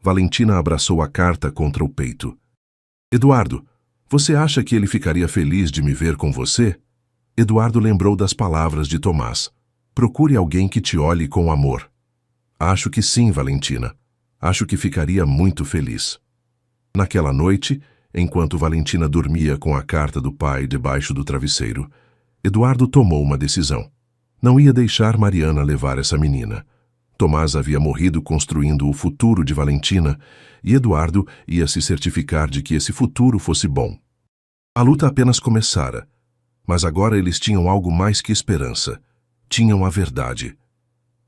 Valentina abraçou a carta contra o peito. Eduardo, você acha que ele ficaria feliz de me ver com você? Eduardo lembrou das palavras de Tomás. Procure alguém que te olhe com amor. Acho que sim, Valentina. Acho que ficaria muito feliz. Naquela noite, enquanto Valentina dormia com a carta do pai debaixo do travesseiro, Eduardo tomou uma decisão. Não ia deixar Mariana levar essa menina. Tomás havia morrido construindo o futuro de Valentina e Eduardo ia se certificar de que esse futuro fosse bom. A luta apenas começara, mas agora eles tinham algo mais que esperança. Tinham a verdade.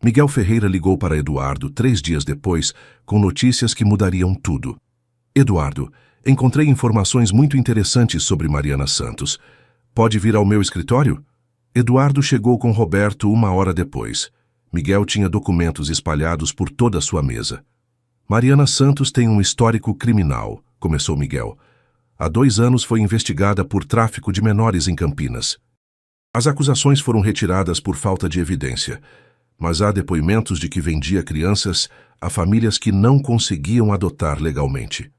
Miguel Ferreira ligou para Eduardo 3 dias depois com notícias que mudariam tudo. Eduardo, encontrei informações muito interessantes sobre Mariana Santos. Pode vir ao meu escritório? Eduardo chegou com Roberto 1 hora depois. Miguel tinha documentos espalhados por toda a sua mesa. Mariana Santos tem um histórico criminal, começou Miguel. Há 2 anos foi investigada por tráfico de menores em Campinas. As acusações foram retiradas por falta de evidência, mas há depoimentos de que vendia crianças a famílias que não conseguiam adotar legalmente.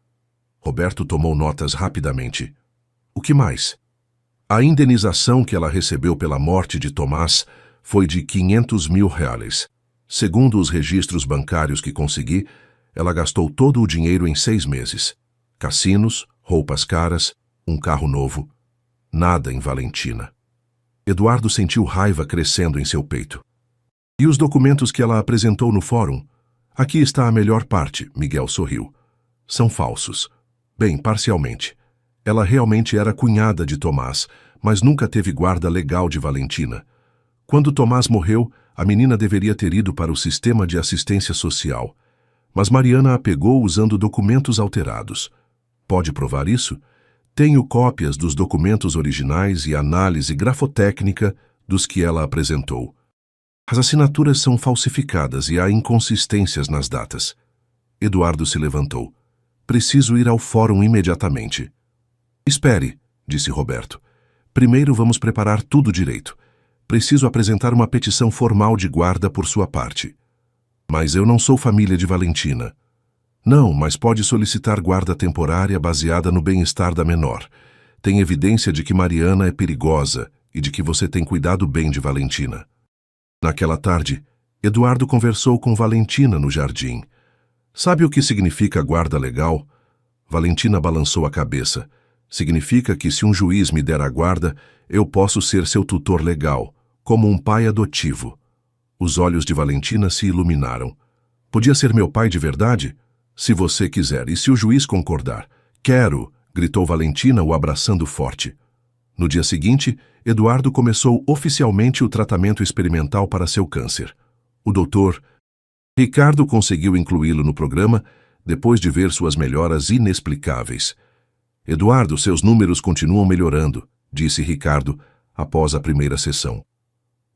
Roberto tomou notas rapidamente. O que mais? A indenização que ela recebeu pela morte de Tomás foi de R$500 mil. Segundo os registros bancários que consegui, ela gastou todo o dinheiro em 6 meses. Cassinos, roupas caras, um carro novo. Nada em Valentina. Eduardo sentiu raiva crescendo em seu peito. E os documentos que ela apresentou no fórum? Aqui está a melhor parte, Miguel sorriu. São falsos. Bem, parcialmente. Ela realmente era cunhada de Tomás, mas nunca teve guarda legal de Valentina. Quando Tomás morreu, a menina deveria ter ido para o sistema de assistência social. Mas Mariana a pegou usando documentos alterados. Pode provar isso? Tenho cópias dos documentos originais e análise grafotécnica dos que ela apresentou. As assinaturas são falsificadas e há inconsistências nas datas. Eduardo se levantou. Preciso ir ao fórum imediatamente. Espere, disse Roberto. Primeiro vamos preparar tudo direito. Preciso apresentar uma petição formal de guarda por sua parte. Mas eu não sou família de Valentina. Não, mas pode solicitar guarda temporária baseada no bem-estar da menor. Tem evidência de que Mariana é perigosa e de que você tem cuidado bem de Valentina. Naquela tarde, Eduardo conversou com Valentina no jardim. Sabe o que significa guarda legal? Valentina balançou a cabeça. Significa que se um juiz me der a guarda, eu posso ser seu tutor legal, como um pai adotivo. Os olhos de Valentina se iluminaram. Podia ser meu pai de verdade? Se você quiser, e se o juiz concordar. Quero, gritou Valentina, o abraçando forte. No dia seguinte, Eduardo começou oficialmente o tratamento experimental para seu câncer. O doutor Ricardo conseguiu incluí-lo no programa depois de ver suas melhoras inexplicáveis. Eduardo, seus números continuam melhorando, disse Ricardo após a primeira sessão.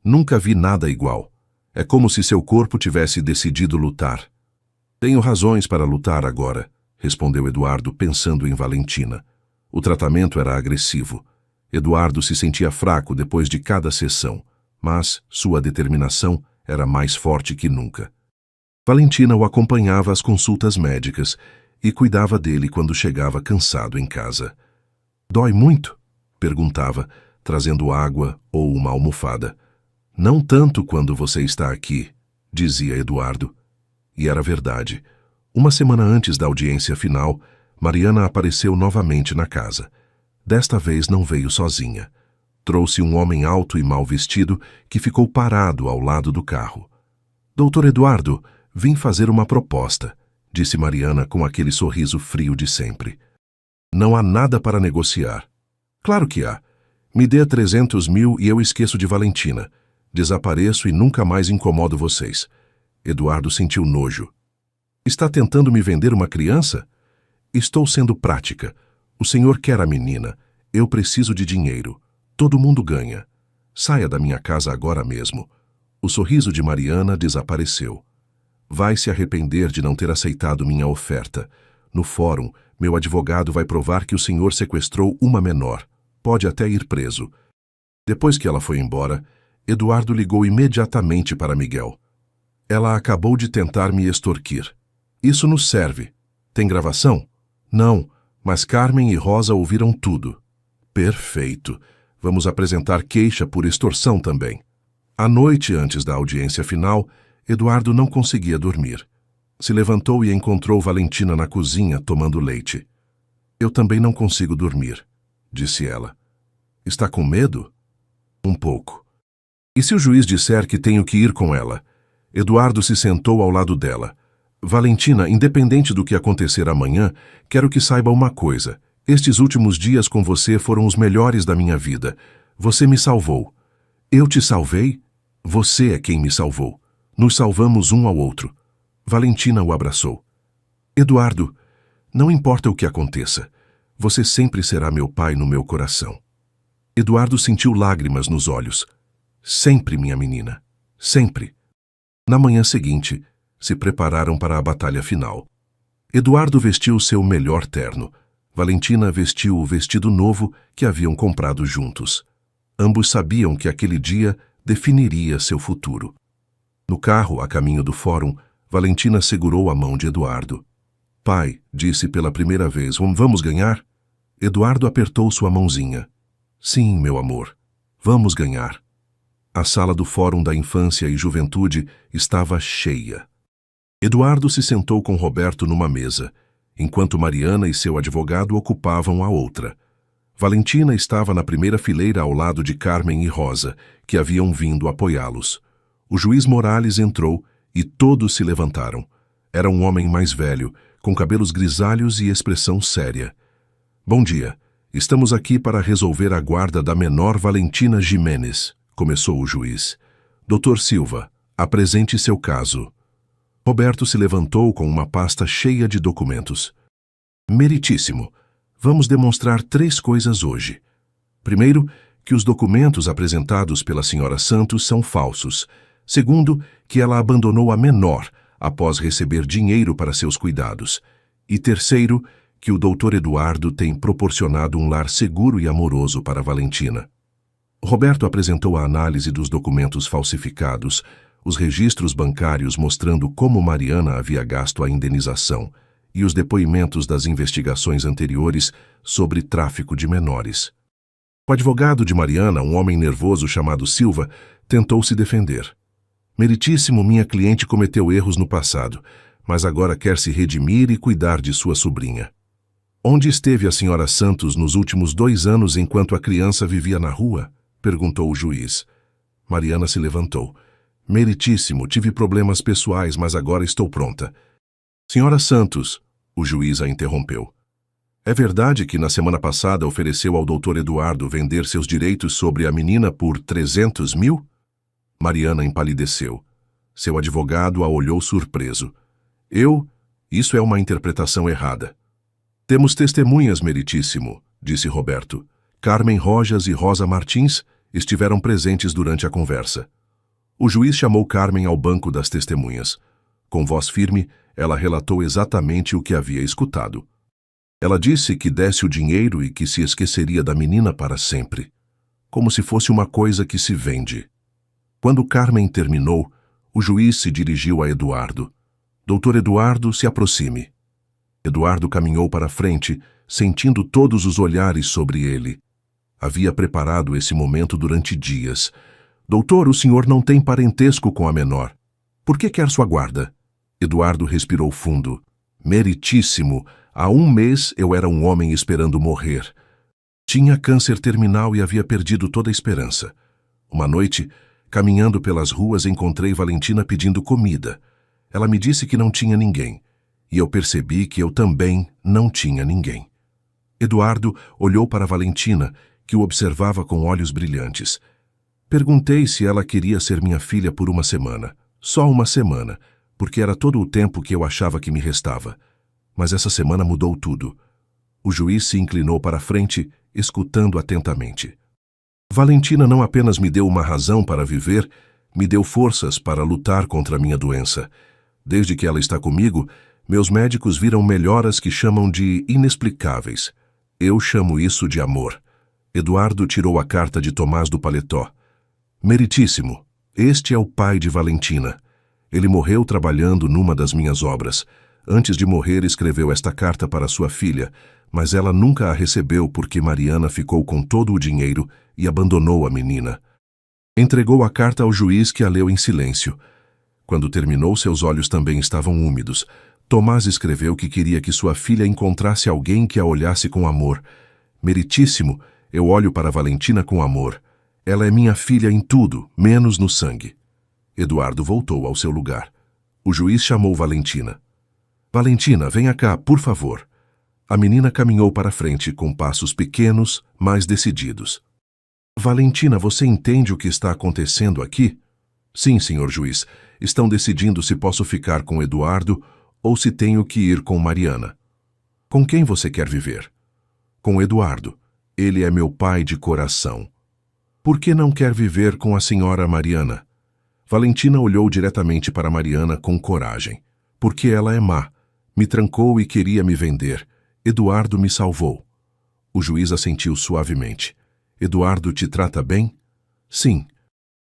Nunca vi nada igual. É como se seu corpo tivesse decidido lutar. Tenho razões para lutar agora, respondeu Eduardo pensando em Valentina. O tratamento era agressivo. Eduardo se sentia fraco depois de cada sessão, mas sua determinação era mais forte que nunca. Valentina o acompanhava às consultas médicas e cuidava dele quando chegava cansado em casa. Dói muito? Perguntava, trazendo água ou uma almofada. Não tanto quando você está aqui, dizia Eduardo. E era verdade. Uma semana antes da audiência final, Mariana apareceu novamente na casa. Desta vez não veio sozinha. Trouxe um homem alto e mal vestido que ficou parado ao lado do carro. Doutor Eduardo, vim fazer uma proposta, disse Mariana com aquele sorriso frio de sempre. Não há nada para negociar. Claro que há. Me dê 300 mil e eu esqueço de Valentina. Desapareço e nunca mais incomodo vocês. Eduardo sentiu nojo. Está tentando me vender uma criança? Estou sendo prática. O senhor quer a menina. Eu preciso de dinheiro. Todo mundo ganha. Saia da minha casa agora mesmo. O sorriso de Mariana desapareceu. Vai se arrepender de não ter aceitado minha oferta. No fórum, meu advogado vai provar que o senhor sequestrou uma menor. Pode até ir preso. Depois que ela foi embora, Eduardo ligou imediatamente para Miguel. Ela acabou de tentar me extorquir. Isso nos serve. Tem gravação? Não, mas Carmen e Rosa ouviram tudo. Perfeito. Vamos apresentar queixa por extorsão também. À noite antes da audiência final, Eduardo não conseguia dormir. Se levantou e encontrou Valentina na cozinha tomando leite. Eu também não consigo dormir, disse ela. Está com medo? Um pouco. E se o juiz disser que tenho que ir com ela? Eduardo se sentou ao lado dela. Valentina, independente do que acontecer amanhã, quero que saiba uma coisa. Estes últimos dias com você foram os melhores da minha vida. Você me salvou. Eu te salvei? Você é quem me salvou. Nos salvamos um ao outro. Valentina o abraçou. Eduardo, não importa o que aconteça, você sempre será meu pai no meu coração. Eduardo sentiu lágrimas nos olhos. Sempre, minha menina. Sempre. Na manhã seguinte, se prepararam para a batalha final. Eduardo vestiu seu melhor terno. Valentina vestiu o vestido novo que haviam comprado juntos. Ambos sabiam que aquele dia definiria seu futuro. No carro, a caminho do fórum, Valentina segurou a mão de Eduardo. Pai, disse pela primeira vez, vamos ganhar? Eduardo apertou sua mãozinha. Sim, meu amor, vamos ganhar. A sala do Fórum da Infância e Juventude estava cheia. Eduardo se sentou com Roberto numa mesa, enquanto Mariana e seu advogado ocupavam a outra. Valentina estava na primeira fileira ao lado de Carmen e Rosa, que haviam vindo apoiá-los. O juiz Morales entrou e todos se levantaram. Era um homem mais velho, com cabelos grisalhos e expressão séria. Bom dia. Estamos aqui para resolver a guarda da menor Valentina Giménez, começou o juiz. Doutor Silva, apresente seu caso. Roberto se levantou com uma pasta cheia de documentos. Meritíssimo. Vamos demonstrar 3 coisas hoje. Primeiro, que os documentos apresentados pela senhora Santos são falsos. Segundo, que ela abandonou a menor após receber dinheiro para seus cuidados. E terceiro, que o doutor Eduardo tem proporcionado um lar seguro e amoroso para Valentina. Roberto apresentou a análise dos documentos falsificados, os registros bancários mostrando como Mariana havia gasto a indenização e os depoimentos das investigações anteriores sobre tráfico de menores. O advogado de Mariana, um homem nervoso chamado Silva, tentou se defender. Meritíssimo, minha cliente cometeu erros no passado, mas agora quer se redimir e cuidar de sua sobrinha. Onde esteve a senhora Santos nos últimos 2 anos enquanto a criança vivia na rua? Perguntou o juiz. Mariana se levantou. Meritíssimo, tive problemas pessoais, mas agora estou pronta. Senhora Santos, o juiz a interrompeu. É verdade que na semana passada ofereceu ao Dr. Eduardo vender seus direitos sobre a menina por 300 mil? Mariana empalideceu. Seu advogado a olhou surpreso. Isso é uma interpretação errada. Temos testemunhas, meritíssimo, disse Roberto. Carmen Rojas e Rosa Martins estiveram presentes durante a conversa. O juiz chamou Carmen ao banco das testemunhas. Com voz firme, ela relatou exatamente o que havia escutado. Ela disse que desse o dinheiro e que se esqueceria da menina para sempre, como se fosse uma coisa que se vende. Quando Carmen terminou, o juiz se dirigiu a Eduardo. Doutor Eduardo, se aproxime. Eduardo caminhou para a frente, sentindo todos os olhares sobre ele. Havia preparado esse momento durante dias. Doutor, o senhor não tem parentesco com a menor. Por que quer sua guarda? Eduardo respirou fundo. Meritíssimo, há 1 mês eu era um homem esperando morrer. Tinha câncer terminal e havia perdido toda a esperança. Uma noite, caminhando pelas ruas, encontrei Valentina pedindo comida. Ela me disse que não tinha ninguém, e eu percebi que eu também não tinha ninguém. Eduardo olhou para Valentina, que o observava com olhos brilhantes. Perguntei se ela queria ser minha filha por 1 semana. Só 1 semana, porque era todo o tempo que eu achava que me restava. Mas essa semana mudou tudo. O juiz se inclinou para a frente, escutando atentamente. Valentina não apenas me deu uma razão para viver, me deu forças para lutar contra a minha doença. Desde que ela está comigo, meus médicos viram melhoras que chamam de inexplicáveis. Eu chamo isso de amor. Eduardo tirou a carta de Tomás do paletó. Meritíssimo, este é o pai de Valentina. Ele morreu trabalhando numa das minhas obras. Antes de morrer, escreveu esta carta para sua filha, mas ela nunca a recebeu porque Mariana ficou com todo o dinheiro e abandonou a menina. Entregou a carta ao juiz, que a leu em silêncio. Quando terminou, seus olhos também estavam úmidos. Tomás escreveu que queria que sua filha encontrasse alguém que a olhasse com amor. Meritíssimo, eu olho para Valentina com amor. Ela é minha filha em tudo, menos no sangue. Eduardo voltou ao seu lugar. O juiz chamou Valentina. Valentina, venha cá, por favor. A menina caminhou para frente com passos pequenos, mas decididos. Valentina, você entende o que está acontecendo aqui? Sim, senhor juiz. Estão decidindo se posso ficar com Eduardo ou se tenho que ir com Mariana. Com quem você quer viver? Com Eduardo. Ele é meu pai de coração. Por que não quer viver com a senhora Mariana? Valentina olhou diretamente para Mariana com coragem. Porque ela é má. Me trancou e queria me vender. Eduardo me salvou. O juiz assentiu suavemente. Eduardo te trata bem? Sim.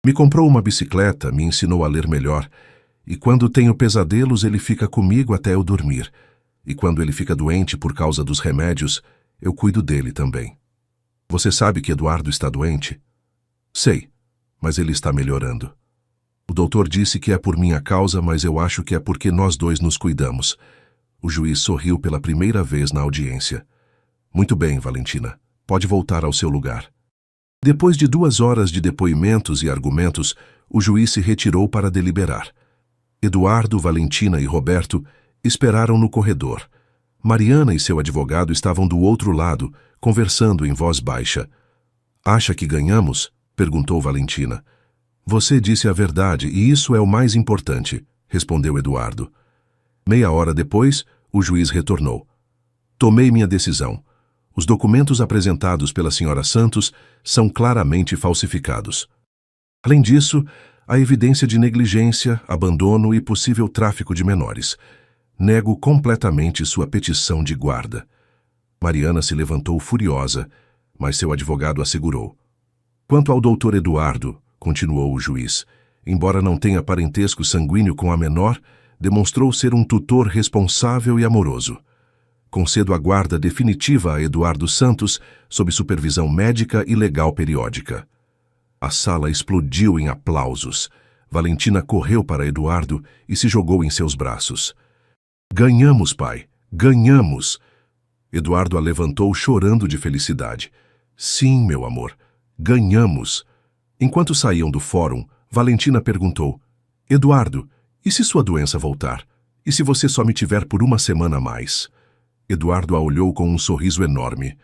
Me comprou uma bicicleta, me ensinou a ler melhor. E quando tenho pesadelos, ele fica comigo até eu dormir. E quando ele fica doente por causa dos remédios, eu cuido dele também. Você sabe que Eduardo está doente? Sei, mas ele está melhorando. O doutor disse que é por minha causa, mas eu acho que é porque nós dois nos cuidamos. O juiz sorriu pela primeira vez na audiência. Muito bem, Valentina. Pode voltar ao seu lugar. Depois de 2 horas de depoimentos e argumentos, o juiz se retirou para deliberar. Eduardo, Valentina e Roberto esperaram no corredor. Mariana e seu advogado estavam do outro lado, conversando em voz baixa. Acha que ganhamos? Perguntou Valentina. Você disse a verdade e isso é o mais importante, respondeu Eduardo. Meia hora depois, o juiz retornou. Tomei minha decisão. Os documentos apresentados pela senhora Santos são claramente falsificados. Além disso, há evidência de negligência, abandono e possível tráfico de menores. Nego completamente sua petição de guarda. Mariana se levantou furiosa, mas seu advogado assegurou. Quanto ao doutor Eduardo, continuou o juiz, embora não tenha parentesco sanguíneo com a menor, demonstrou ser um tutor responsável e amoroso. Concedo a guarda definitiva a Eduardo Santos, sob supervisão médica e legal periódica. A sala explodiu em aplausos. Valentina correu para Eduardo e se jogou em seus braços. Ganhamos, pai! Ganhamos! Eduardo a levantou chorando de felicidade. Sim, meu amor, ganhamos! Enquanto saíam do fórum, Valentina perguntou, Eduardo, e se sua doença voltar? E se você só me tiver por 1 semana a mais? Eduardo a olhou com um sorriso enorme.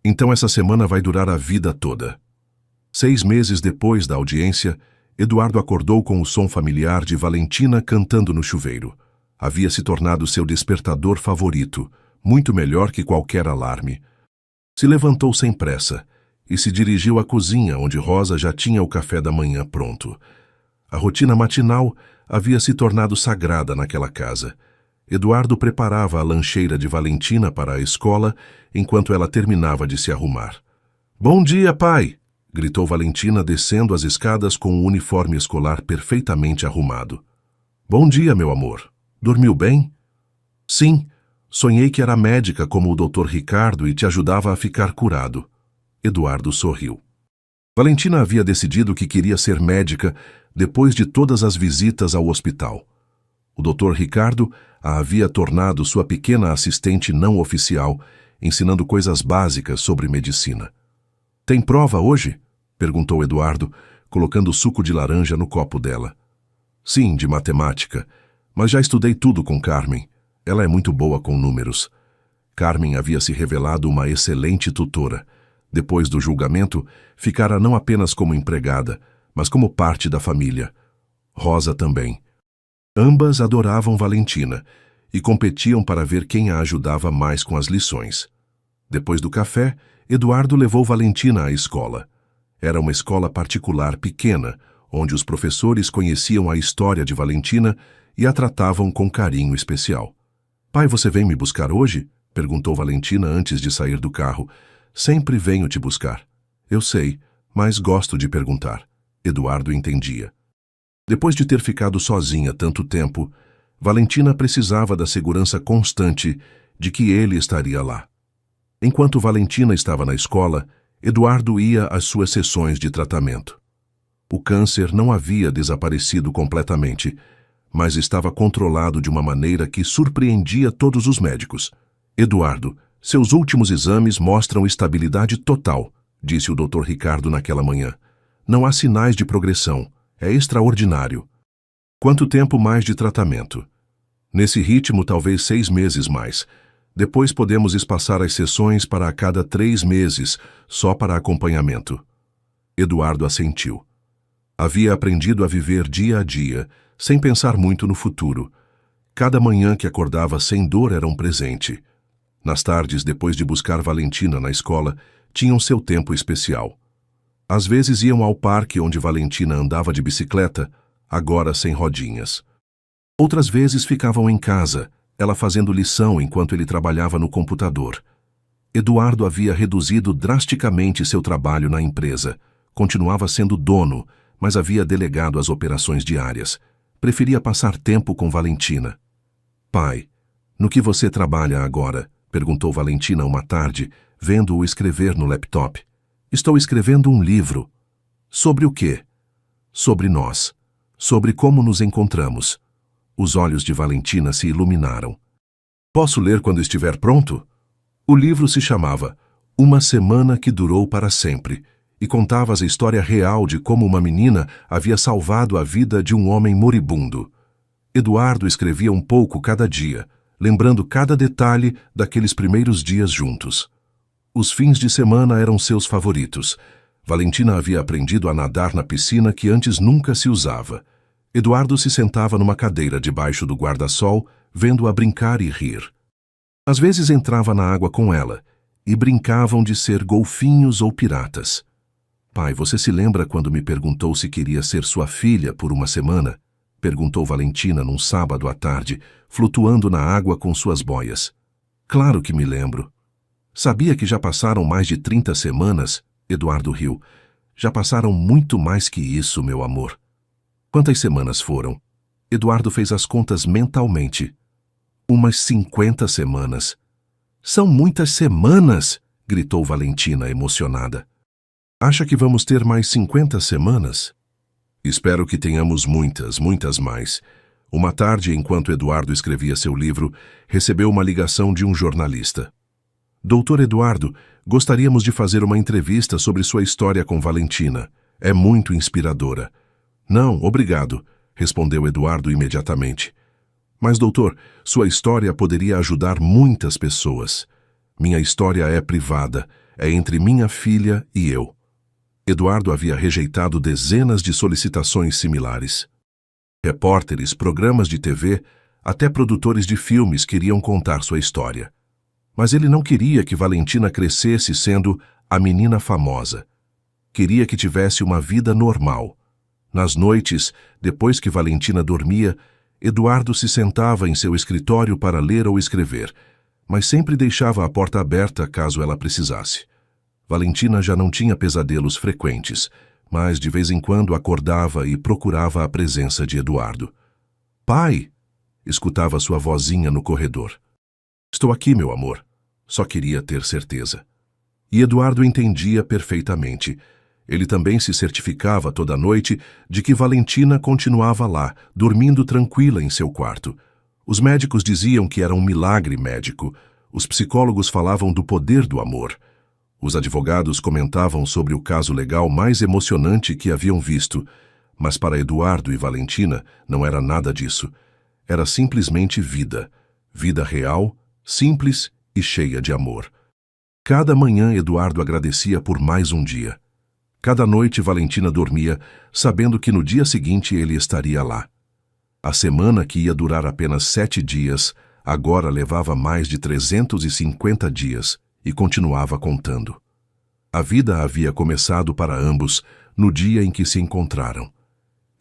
Então essa semana vai durar a vida toda. 6 meses depois da audiência, Eduardo acordou com o som familiar de Valentina cantando no chuveiro. Havia se tornado seu despertador favorito, muito melhor que qualquer alarme. Se levantou sem pressa e se dirigiu à cozinha, onde Rosa já tinha o café da manhã pronto. A rotina matinal havia se tornado sagrada naquela casa. Eduardo preparava a lancheira de Valentina para a escola enquanto ela terminava de se arrumar. "Bom dia, pai!" gritou Valentina descendo as escadas com o uniforme escolar perfeitamente arrumado. "Bom dia, meu amor. Dormiu bem?" "Sim. Sonhei que era médica como o Dr. Ricardo e te ajudava a ficar curado." Eduardo sorriu. Valentina havia decidido que queria ser médica depois de todas as visitas ao hospital. O Dr. Ricardo a havia tornado sua pequena assistente não oficial, ensinando coisas básicas sobre medicina. "Tem prova hoje?" perguntou Eduardo, colocando suco de laranja no copo dela. "Sim, de matemática, mas já estudei tudo com Carmen. Ela é muito boa com números." Carmen havia se revelado uma excelente tutora. Depois do julgamento, ficara não apenas como empregada, mas como parte da família. Rosa também. Ambas adoravam Valentina e competiam para ver quem a ajudava mais com as lições. Depois do café, Eduardo levou Valentina à escola. Era uma escola particular pequena, onde os professores conheciam a história de Valentina e a tratavam com carinho especial. "Pai, você vem me buscar hoje?" perguntou Valentina antes de sair do carro. "Sempre venho te buscar." "Eu sei, mas gosto de perguntar." Eduardo entendia. Depois de ter ficado sozinha tanto tempo, Valentina precisava da segurança constante de que ele estaria lá. Enquanto Valentina estava na escola, Eduardo ia às suas sessões de tratamento. O câncer não havia desaparecido completamente, mas estava controlado de uma maneira que surpreendia todos os médicos. "Eduardo, seus últimos exames mostram estabilidade total", disse o Dr. Ricardo naquela manhã. "Não há sinais de progressão. É extraordinário." "Quanto tempo mais de tratamento?" "Nesse ritmo, talvez 6 meses mais. Depois podemos espaçar as sessões para a cada 3 meses, só para acompanhamento." Eduardo assentiu. Havia aprendido a viver dia a dia, sem pensar muito no futuro. Cada manhã que acordava sem dor era um presente. Nas tardes, depois de buscar Valentina na escola, tinham seu tempo especial. Às vezes iam ao parque onde Valentina andava de bicicleta, agora sem rodinhas. Outras vezes ficavam em casa, ela fazendo lição enquanto ele trabalhava no computador. Eduardo havia reduzido drasticamente seu trabalho na empresa. Continuava sendo dono, mas havia delegado as operações diárias. Preferia passar tempo com Valentina. "Pai, no que você trabalha agora?" perguntou Valentina uma tarde, vendo-o escrever no laptop. "Estou escrevendo um livro." "Sobre o quê?" "Sobre nós. Sobre como nos encontramos." Os olhos de Valentina se iluminaram. "Posso ler quando estiver pronto?" O livro se chamava Uma Semana que Durou para Sempre e contava a história real de como uma menina havia salvado a vida de um homem moribundo. Eduardo escrevia um pouco cada dia, lembrando cada detalhe daqueles primeiros dias juntos. Os fins de semana eram seus favoritos. Valentina havia aprendido a nadar na piscina que antes nunca se usava. Eduardo se sentava numa cadeira debaixo do guarda-sol, vendo-a brincar e rir. Às vezes entrava na água com ela, e brincavam de ser golfinhos ou piratas. "Pai, você se lembra quando me perguntou se queria ser sua filha por uma semana?" perguntou Valentina num sábado à tarde, flutuando na água com suas boias. "Claro que me lembro." "Sabia que já passaram mais de 30 semanas?" Eduardo riu. "Já passaram muito mais que isso, meu amor." "Quantas semanas foram?" Eduardo fez as contas mentalmente. "Umas 50 semanas." "São muitas semanas!" gritou Valentina, emocionada. "Acha que vamos ter mais 50 semanas?" "Espero que tenhamos muitas, muitas mais." Uma tarde, enquanto Eduardo escrevia seu livro, recebeu uma ligação de um jornalista. "Doutor Eduardo, gostaríamos de fazer uma entrevista sobre sua história com Valentina. É muito inspiradora." "Não, obrigado", respondeu Eduardo imediatamente. Mas, doutor, sua história poderia ajudar muitas pessoas. Minha história é privada, é entre minha filha e eu. Eduardo havia rejeitado dezenas de solicitações similares. Repórteres, programas de TV, até produtores de filmes queriam contar sua história. Mas ele não queria que Valentina crescesse sendo a menina famosa. Queria que tivesse uma vida normal. Nas noites, depois que Valentina dormia, Eduardo se sentava em seu escritório para ler ou escrever, mas sempre deixava a porta aberta caso ela precisasse. Valentina já não tinha pesadelos frequentes, mas de vez em quando acordava e procurava a presença de Eduardo. "Pai!" escutava sua vozinha no corredor. "Estou aqui, meu amor." Só queria ter certeza. E Eduardo entendia perfeitamente. Ele também se certificava toda noite de que Valentina continuava lá, dormindo tranquila em seu quarto. Os médicos diziam que era um milagre médico. Os psicólogos falavam do poder do amor. Os advogados comentavam sobre o caso legal mais emocionante que haviam visto. Mas para Eduardo e Valentina não era nada disso. Era simplesmente vida. Vida real, simples e cheia de amor. Cada manhã Eduardo agradecia por mais um dia. Cada noite Valentina dormia, sabendo que no dia seguinte ele estaria lá. A semana, que ia durar apenas 7 dias, agora levava mais de 350 dias e continuava contando. A vida havia começado para ambos no dia em que se encontraram.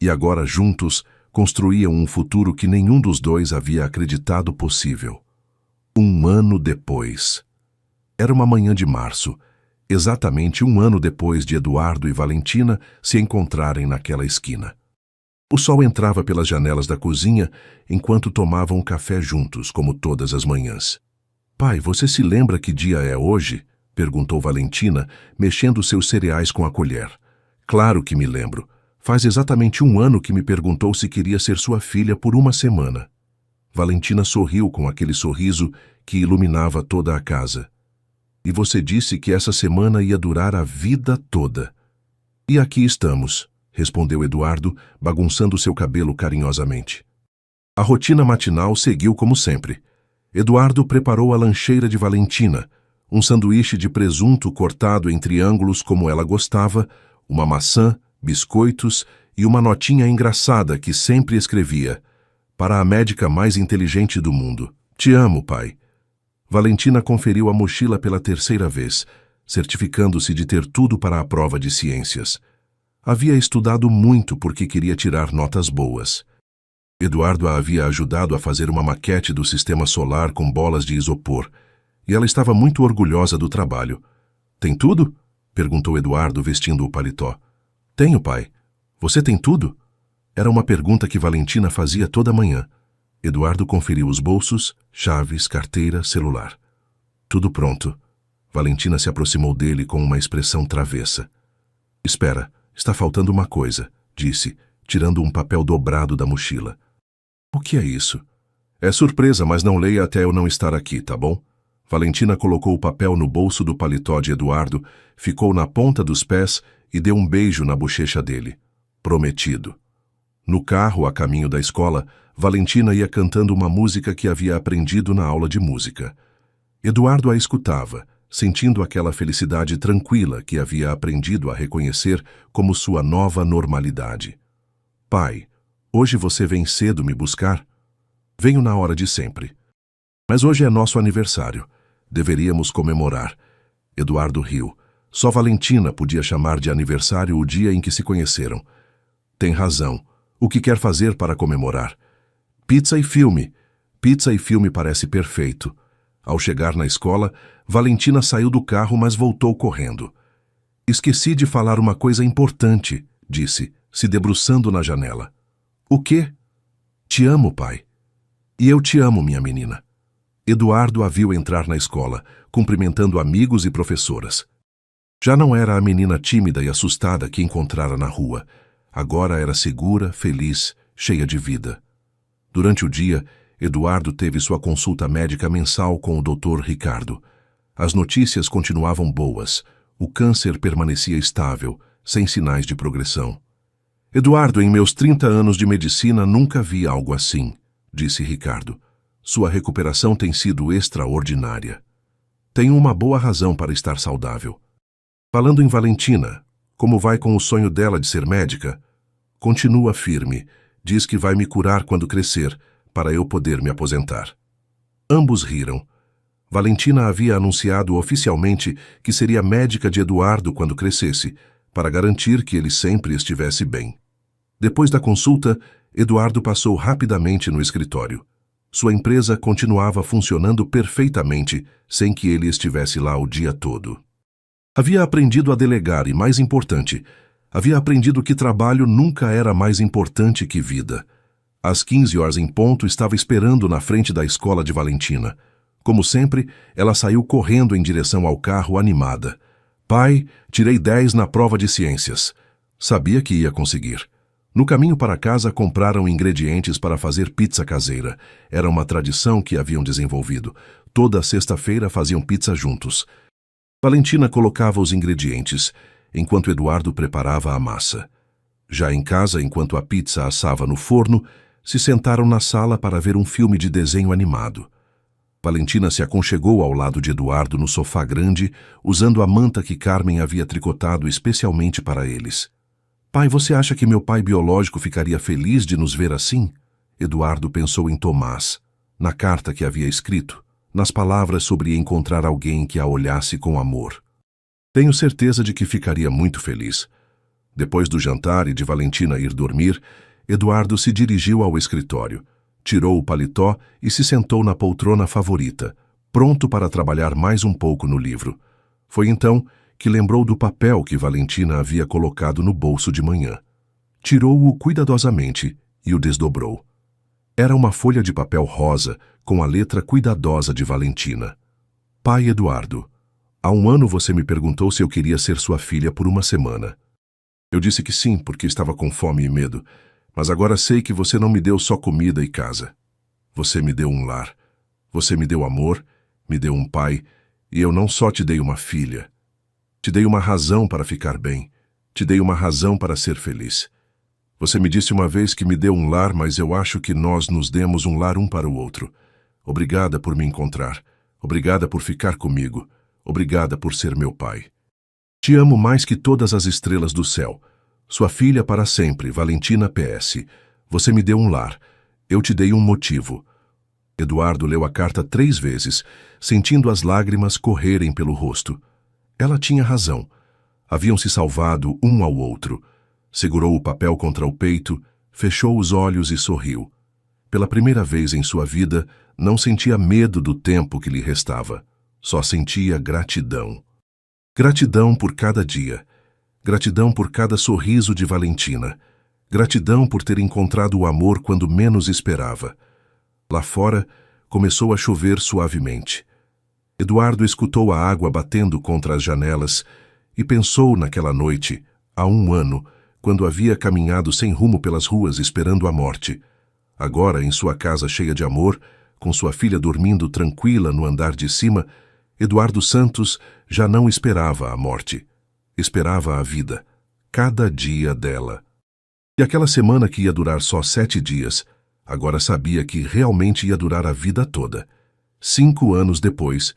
E agora, juntos, construíam um futuro que nenhum dos dois havia acreditado possível. 1 ano depois. Era uma manhã de março, exatamente 1 ano depois de Eduardo e Valentina se encontrarem naquela esquina. O sol entrava pelas janelas da cozinha enquanto tomavam um café juntos, como todas as manhãs. "Pai, você se lembra que dia é hoje?" perguntou Valentina, mexendo seus cereais com a colher. "Claro que me lembro. Faz exatamente 1 ano que me perguntou se queria ser sua filha por 1 semana." Valentina sorriu com aquele sorriso que iluminava toda a casa. "E você disse que essa semana ia durar a vida toda." "E aqui estamos," respondeu Eduardo, bagunçando seu cabelo carinhosamente. A rotina matinal seguiu como sempre. Eduardo preparou a lancheira de Valentina, um sanduíche de presunto cortado em triângulos como ela gostava, uma maçã, biscoitos e uma notinha engraçada que sempre escrevia: "Para a médica mais inteligente do mundo. Te amo, pai." Valentina conferiu a mochila pela 3ª vez, certificando-se de ter tudo para a prova de ciências. Havia estudado muito porque queria tirar notas boas. Eduardo a havia ajudado a fazer uma maquete do sistema solar com bolas de isopor, e ela estava muito orgulhosa do trabalho. "Tem tudo?" perguntou Eduardo, vestindo o paletó. "Tenho, pai. Você tem tudo?" Era uma pergunta que Valentina fazia toda manhã. Eduardo conferiu os bolsos, chaves, carteira, celular. "Tudo pronto." Valentina se aproximou dele com uma expressão travessa. "Espera, está faltando uma coisa", disse, tirando um papel dobrado da mochila. "O que é isso?" "É surpresa, mas não leia até eu não estar aqui, tá bom?" Valentina colocou o papel no bolso do paletó de Eduardo, ficou na ponta dos pés e deu um beijo na bochecha dele. Prometido. No carro, a caminho da escola, Valentina ia cantando uma música que havia aprendido na aula de música. Eduardo a escutava, sentindo aquela felicidade tranquila que havia aprendido a reconhecer como sua nova normalidade. "Pai, hoje você vem cedo me buscar?" "Venho na hora de sempre." "Mas hoje é nosso aniversário. Deveríamos comemorar." Eduardo riu. Só Valentina podia chamar de aniversário o dia em que se conheceram. "Tem razão. O que quer fazer para comemorar?" "Pizza e filme." "Pizza e filme parece perfeito." Ao chegar na escola, Valentina saiu do carro, mas voltou correndo. "Esqueci de falar uma coisa importante", disse, se debruçando na janela. "O quê?" "Te amo, pai." "E eu te amo, minha menina." Eduardo a viu entrar na escola, cumprimentando amigos e professoras. Já não era a menina tímida e assustada que encontrara na rua. Agora era segura, feliz, cheia de vida. Durante o dia, Eduardo teve sua consulta médica mensal com o Dr. Ricardo. As notícias continuavam boas. O câncer permanecia estável, sem sinais de progressão. "Eduardo, em meus 30 anos de medicina, nunca vi algo assim", disse Ricardo. Sua recuperação tem sido extraordinária. Tenho uma boa razão para estar saudável. Falando em Valentina, como vai com o sonho dela de ser médica? Continua firme. Diz que vai me curar quando crescer, para eu poder me aposentar. Ambos riram. Valentina havia anunciado oficialmente que seria médica de Eduardo quando crescesse, para garantir que ele sempre estivesse bem. Depois da consulta, Eduardo passou rapidamente no escritório. Sua empresa continuava funcionando perfeitamente, sem que ele estivesse lá o dia todo. Havia aprendido a delegar e, mais importante, havia aprendido que trabalho nunca era mais importante que vida. Às 15 horas em ponto, estava esperando na frente da escola de Valentina. Como sempre, ela saiu correndo em direção ao carro animada. Pai, tirei 10 na prova de ciências. Sabia que ia conseguir. No caminho para casa, compraram ingredientes para fazer pizza caseira. Era uma tradição que haviam desenvolvido. Toda sexta-feira faziam pizza juntos. Valentina colocava os ingredientes, enquanto Eduardo preparava a massa. Já em casa, enquanto a pizza assava no forno, se sentaram na sala para ver um filme de desenho animado. Valentina se aconchegou ao lado de Eduardo no sofá grande, usando a manta que Carmen havia tricotado especialmente para eles. Pai, você acha que meu pai biológico ficaria feliz de nos ver assim? Eduardo pensou em Tomás, na carta que havia escrito, nas palavras sobre encontrar alguém que a olhasse com amor. Tenho certeza de que ficaria muito feliz. Depois do jantar e de Valentina ir dormir, Eduardo se dirigiu ao escritório, tirou o paletó e se sentou na poltrona favorita, pronto para trabalhar mais um pouco no livro. Foi então que lembrou do papel que Valentina havia colocado no bolso de manhã. Tirou-o cuidadosamente e o desdobrou. Era uma folha de papel rosa com a letra cuidadosa de Valentina. Pai Eduardo, há um ano você me perguntou se eu queria ser sua filha por uma semana. Eu disse que sim, porque estava com fome e medo, mas agora sei que você não me deu só comida e casa. Você me deu um lar. Você me deu amor, me deu um pai, e eu não só te dei uma filha. Te dei uma razão para ficar bem. Te dei uma razão para ser feliz. Você me disse uma vez que me deu um lar, mas eu acho que nós nos demos um lar um para o outro. Obrigada por me encontrar. Obrigada por ficar comigo. Obrigada por ser meu pai. Te amo mais que todas as estrelas do céu. Sua filha para sempre, Valentina PS. Você me deu um lar. Eu te dei um motivo. Eduardo leu a carta 3 vezes, sentindo as lágrimas correrem pelo rosto. Ela tinha razão. Haviam se salvado um ao outro. Segurou o papel contra o peito, fechou os olhos e sorriu. Pela primeira vez em sua vida, não sentia medo do tempo que lhe restava. Só sentia gratidão. Gratidão por cada dia. Gratidão por cada sorriso de Valentina. Gratidão por ter encontrado o amor quando menos esperava. Lá fora, começou a chover suavemente. Eduardo escutou a água batendo contra as janelas e pensou naquela noite, há um ano, quando havia caminhado sem rumo pelas ruas esperando a morte. Agora, em sua casa cheia de amor, com sua filha dormindo tranquila no andar de cima, Eduardo Santos já não esperava a morte. Esperava a vida, cada dia dela. E aquela semana que ia durar só 7 dias, agora sabia que realmente ia durar a vida toda. 5 anos depois,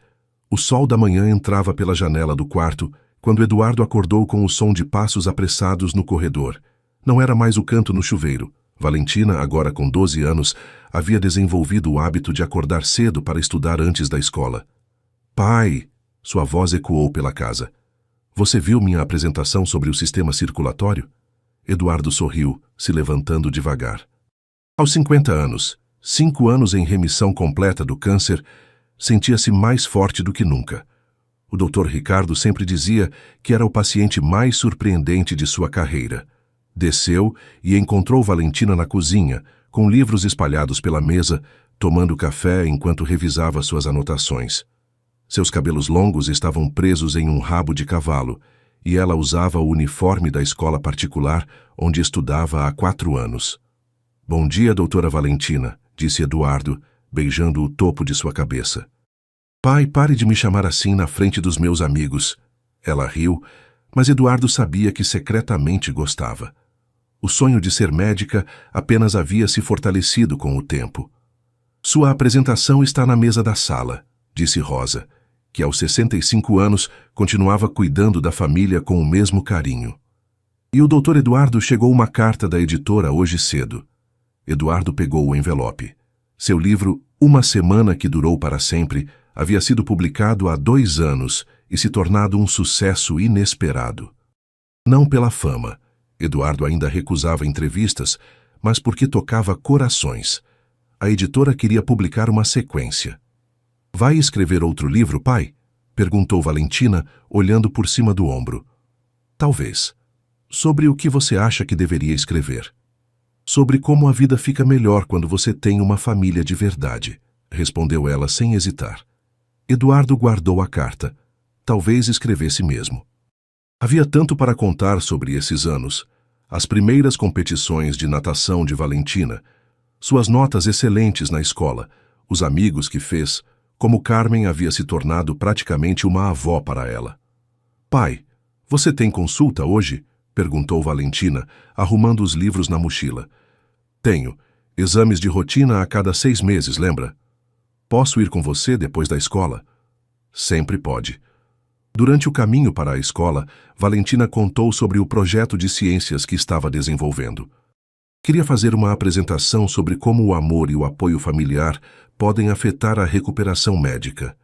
o sol da manhã entrava pela janela do quarto, quando Eduardo acordou com o som de passos apressados no corredor. Não era mais o canto no chuveiro. Valentina, agora com 12 anos, havia desenvolvido o hábito de acordar cedo para estudar antes da escola. Pai! Sua voz ecoou pela casa. Você viu minha apresentação sobre o sistema circulatório? Eduardo sorriu, se levantando devagar. Aos 50 anos, 5 anos em remissão completa do câncer, sentia-se mais forte do que nunca. O Dr. Ricardo sempre dizia que era o paciente mais surpreendente de sua carreira. Desceu e encontrou Valentina na cozinha, com livros espalhados pela mesa, tomando café enquanto revisava suas anotações. Seus cabelos longos estavam presos em um rabo de cavalo, e ela usava o uniforme da escola particular onde estudava há 4 anos. Bom dia, doutora Valentina, disse Eduardo, beijando o topo de sua cabeça. Pai, pare de me chamar assim na frente dos meus amigos. Ela riu, mas Eduardo sabia que secretamente gostava. O sonho de ser médica apenas havia se fortalecido com o tempo. Sua apresentação está na mesa da sala, disse Rosa, que aos 65 anos continuava cuidando da família com o mesmo carinho. E o Dr. Eduardo chegou uma carta da editora hoje cedo. Eduardo pegou o envelope. Seu livro, Uma Semana que Durou para Sempre, havia sido publicado há 2 anos e se tornado um sucesso inesperado. Não pela fama. Eduardo ainda recusava entrevistas, mas porque tocava corações. A editora queria publicar uma sequência. Vai escrever outro livro, pai? Perguntou Valentina, olhando por cima do ombro. Talvez. Sobre o que você acha que deveria escrever? Sobre como a vida fica melhor quando você tem uma família de verdade, respondeu ela sem hesitar. Eduardo guardou a carta. Talvez escrevesse mesmo. Havia tanto para contar sobre esses anos. As primeiras competições de natação de Valentina, suas notas excelentes na escola, os amigos que fez, como Carmen havia se tornado praticamente uma avó para ela. Pai, você tem consulta hoje? Perguntou Valentina, arrumando os livros na mochila. Tenho. Exames de rotina a cada 6 meses, lembra? Posso ir com você depois da escola? Sempre pode. Durante o caminho para a escola, Valentina contou sobre o projeto de ciências que estava desenvolvendo. Queria fazer uma apresentação sobre como o amor e o apoio familiar podem afetar a recuperação médica.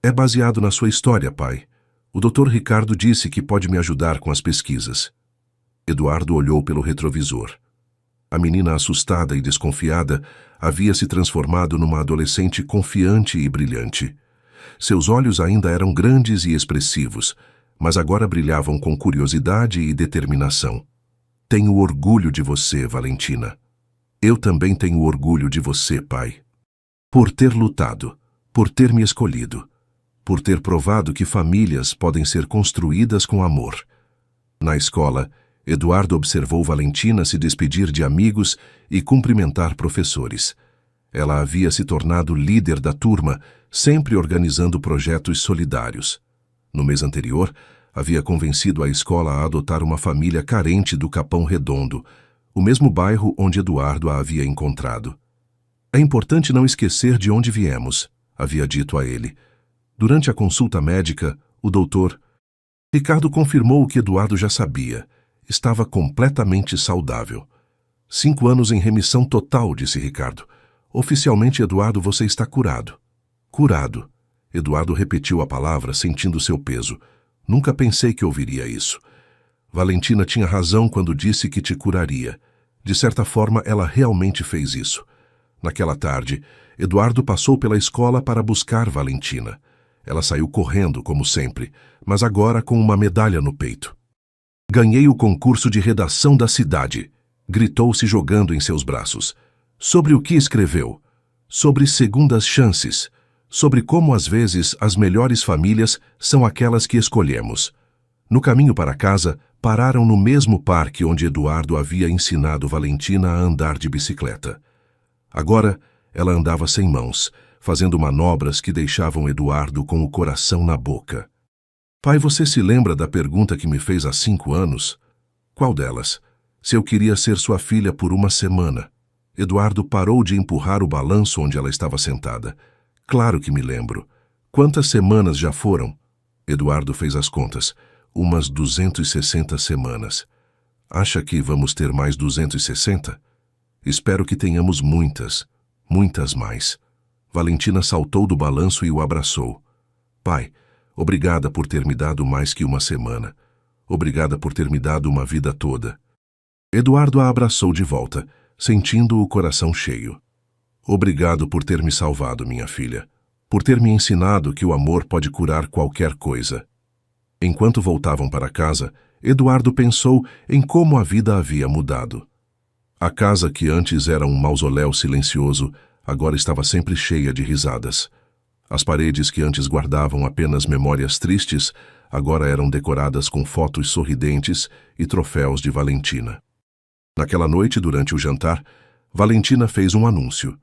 É baseado na sua história, pai. O Dr. Ricardo disse que pode me ajudar com as pesquisas. Eduardo olhou pelo retrovisor. A menina assustada e desconfiada havia se transformado numa adolescente confiante e brilhante. Seus olhos ainda eram grandes e expressivos, mas agora brilhavam com curiosidade e determinação. Tenho orgulho de você, Valentina. Eu também tenho orgulho de você, pai. Por ter lutado, por ter me escolhido, por ter provado que famílias podem ser construídas com amor. Na escola, Eduardo observou Valentina se despedir de amigos e cumprimentar professores. Ela havia se tornado líder da turma, sempre organizando projetos solidários. No mês anterior, havia convencido a escola a adotar uma família carente do Capão Redondo, o mesmo bairro onde Eduardo a havia encontrado. É importante não esquecer de onde viemos, havia dito a ele. Durante a consulta médica, o doutor Ricardo confirmou o que Eduardo já sabia. Estava completamente saudável. 5 anos em remissão total, disse Ricardo. Oficialmente, Eduardo, você está curado. Curado. Eduardo repetiu a palavra, sentindo seu peso. Nunca pensei que ouviria isso. Valentina tinha razão quando disse que te curaria. De certa forma, ela realmente fez isso. Naquela tarde, Eduardo passou pela escola para buscar Valentina. Ela saiu correndo, como sempre, mas agora com uma medalha no peito. Ganhei o concurso de redação da cidade, gritou se jogando em seus braços. Sobre o que escreveu? Sobre segundas chances. Sobre como às vezes as melhores famílias são aquelas que escolhemos. No caminho para casa, pararam no mesmo parque onde Eduardo havia ensinado Valentina a andar de bicicleta. Agora, ela andava sem mãos, fazendo manobras que deixavam Eduardo com o coração na boca. Pai, você se lembra da pergunta que me fez há 5 anos? Qual delas? Se eu queria ser sua filha por uma semana. Eduardo parou de empurrar o balanço onde ela estava sentada. Claro que me lembro. Quantas semanas já foram? Eduardo fez as contas. Umas 260 semanas. Acha que vamos ter mais 260? Espero que tenhamos muitas, muitas mais. Valentina saltou do balanço e o abraçou. Pai, obrigada por ter me dado mais que uma semana. Obrigada por ter me dado uma vida toda. Eduardo a abraçou de volta, sentindo o coração cheio. Obrigado por ter me salvado, minha filha. Por ter me ensinado que o amor pode curar qualquer coisa. Enquanto voltavam para casa, Eduardo pensou em como a vida havia mudado. A casa que antes era um mausoléu silencioso, agora estava sempre cheia de risadas. As paredes que antes guardavam apenas memórias tristes, agora eram decoradas com fotos sorridentes e troféus de Valentina. Naquela noite, durante o jantar, Valentina fez um anúncio.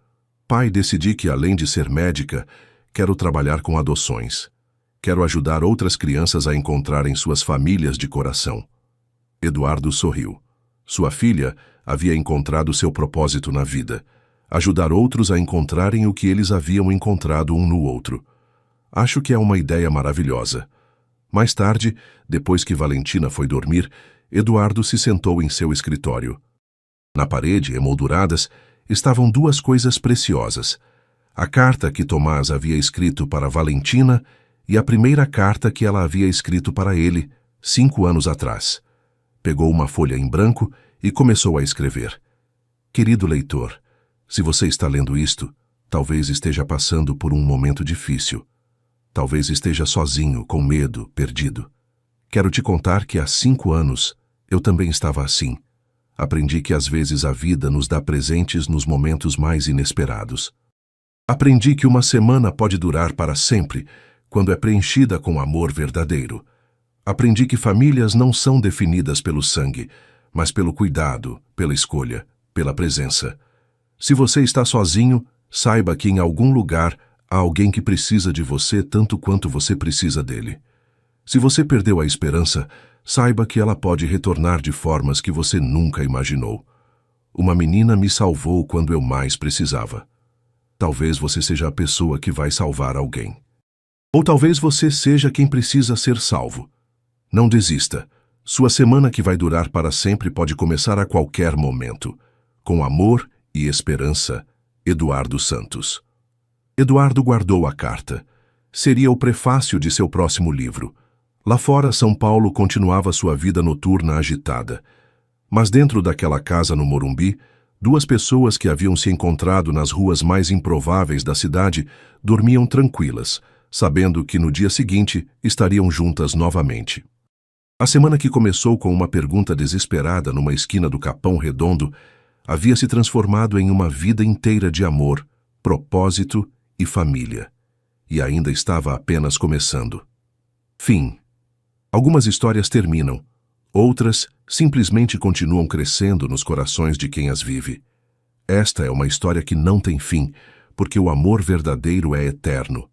Pai, decidi que, além de ser médica, quero trabalhar com adoções. Quero ajudar outras crianças a encontrarem suas famílias de coração. Eduardo sorriu. Sua filha havia encontrado seu propósito na vida. ajudar outros a encontrarem o que eles haviam encontrado um no outro. Acho que é uma ideia maravilhosa. Mais tarde, depois que Valentina foi dormir, Eduardo se sentou em seu escritório. Na parede, emolduradas, estavam duas coisas preciosas: a carta que Tomás havia escrito para Valentina e a primeira carta que ela havia escrito para ele, 5 anos atrás. Pegou uma folha em branco e começou a escrever. Querido leitor, se você está lendo isto, talvez esteja passando por um momento difícil. Talvez esteja sozinho, com medo, perdido. Quero te contar que há 5 anos eu também estava assim. Aprendi que às vezes a vida nos dá presentes nos momentos mais inesperados. Aprendi que uma semana pode durar para sempre, quando é preenchida com amor verdadeiro. Aprendi que famílias não são definidas pelo sangue, mas pelo cuidado, pela escolha, pela presença. Se você está sozinho, saiba que em algum lugar há alguém que precisa de você tanto quanto você precisa dele. Se você perdeu a esperança, saiba que ela pode retornar de formas que você nunca imaginou. Uma menina me salvou quando eu mais precisava. Talvez você seja a pessoa que vai salvar alguém. Ou talvez você seja quem precisa ser salvo. Não desista. Sua semana que vai durar para sempre pode começar a qualquer momento. Com amor e esperança, Eduardo Santos. Eduardo guardou a carta. Seria o prefácio de seu próximo livro. Lá fora, São Paulo continuava sua vida noturna agitada. Mas dentro daquela casa no Morumbi, duas pessoas que haviam se encontrado nas ruas mais improváveis da cidade dormiam tranquilas, sabendo que no dia seguinte estariam juntas novamente. A semana que começou com uma pergunta desesperada numa esquina do Capão Redondo havia se transformado em uma vida inteira de amor, propósito e família. E ainda estava apenas começando. Fim. Algumas histórias terminam, outras simplesmente continuam crescendo nos corações de quem as vive. Esta é uma história que não tem fim, porque o amor verdadeiro é eterno.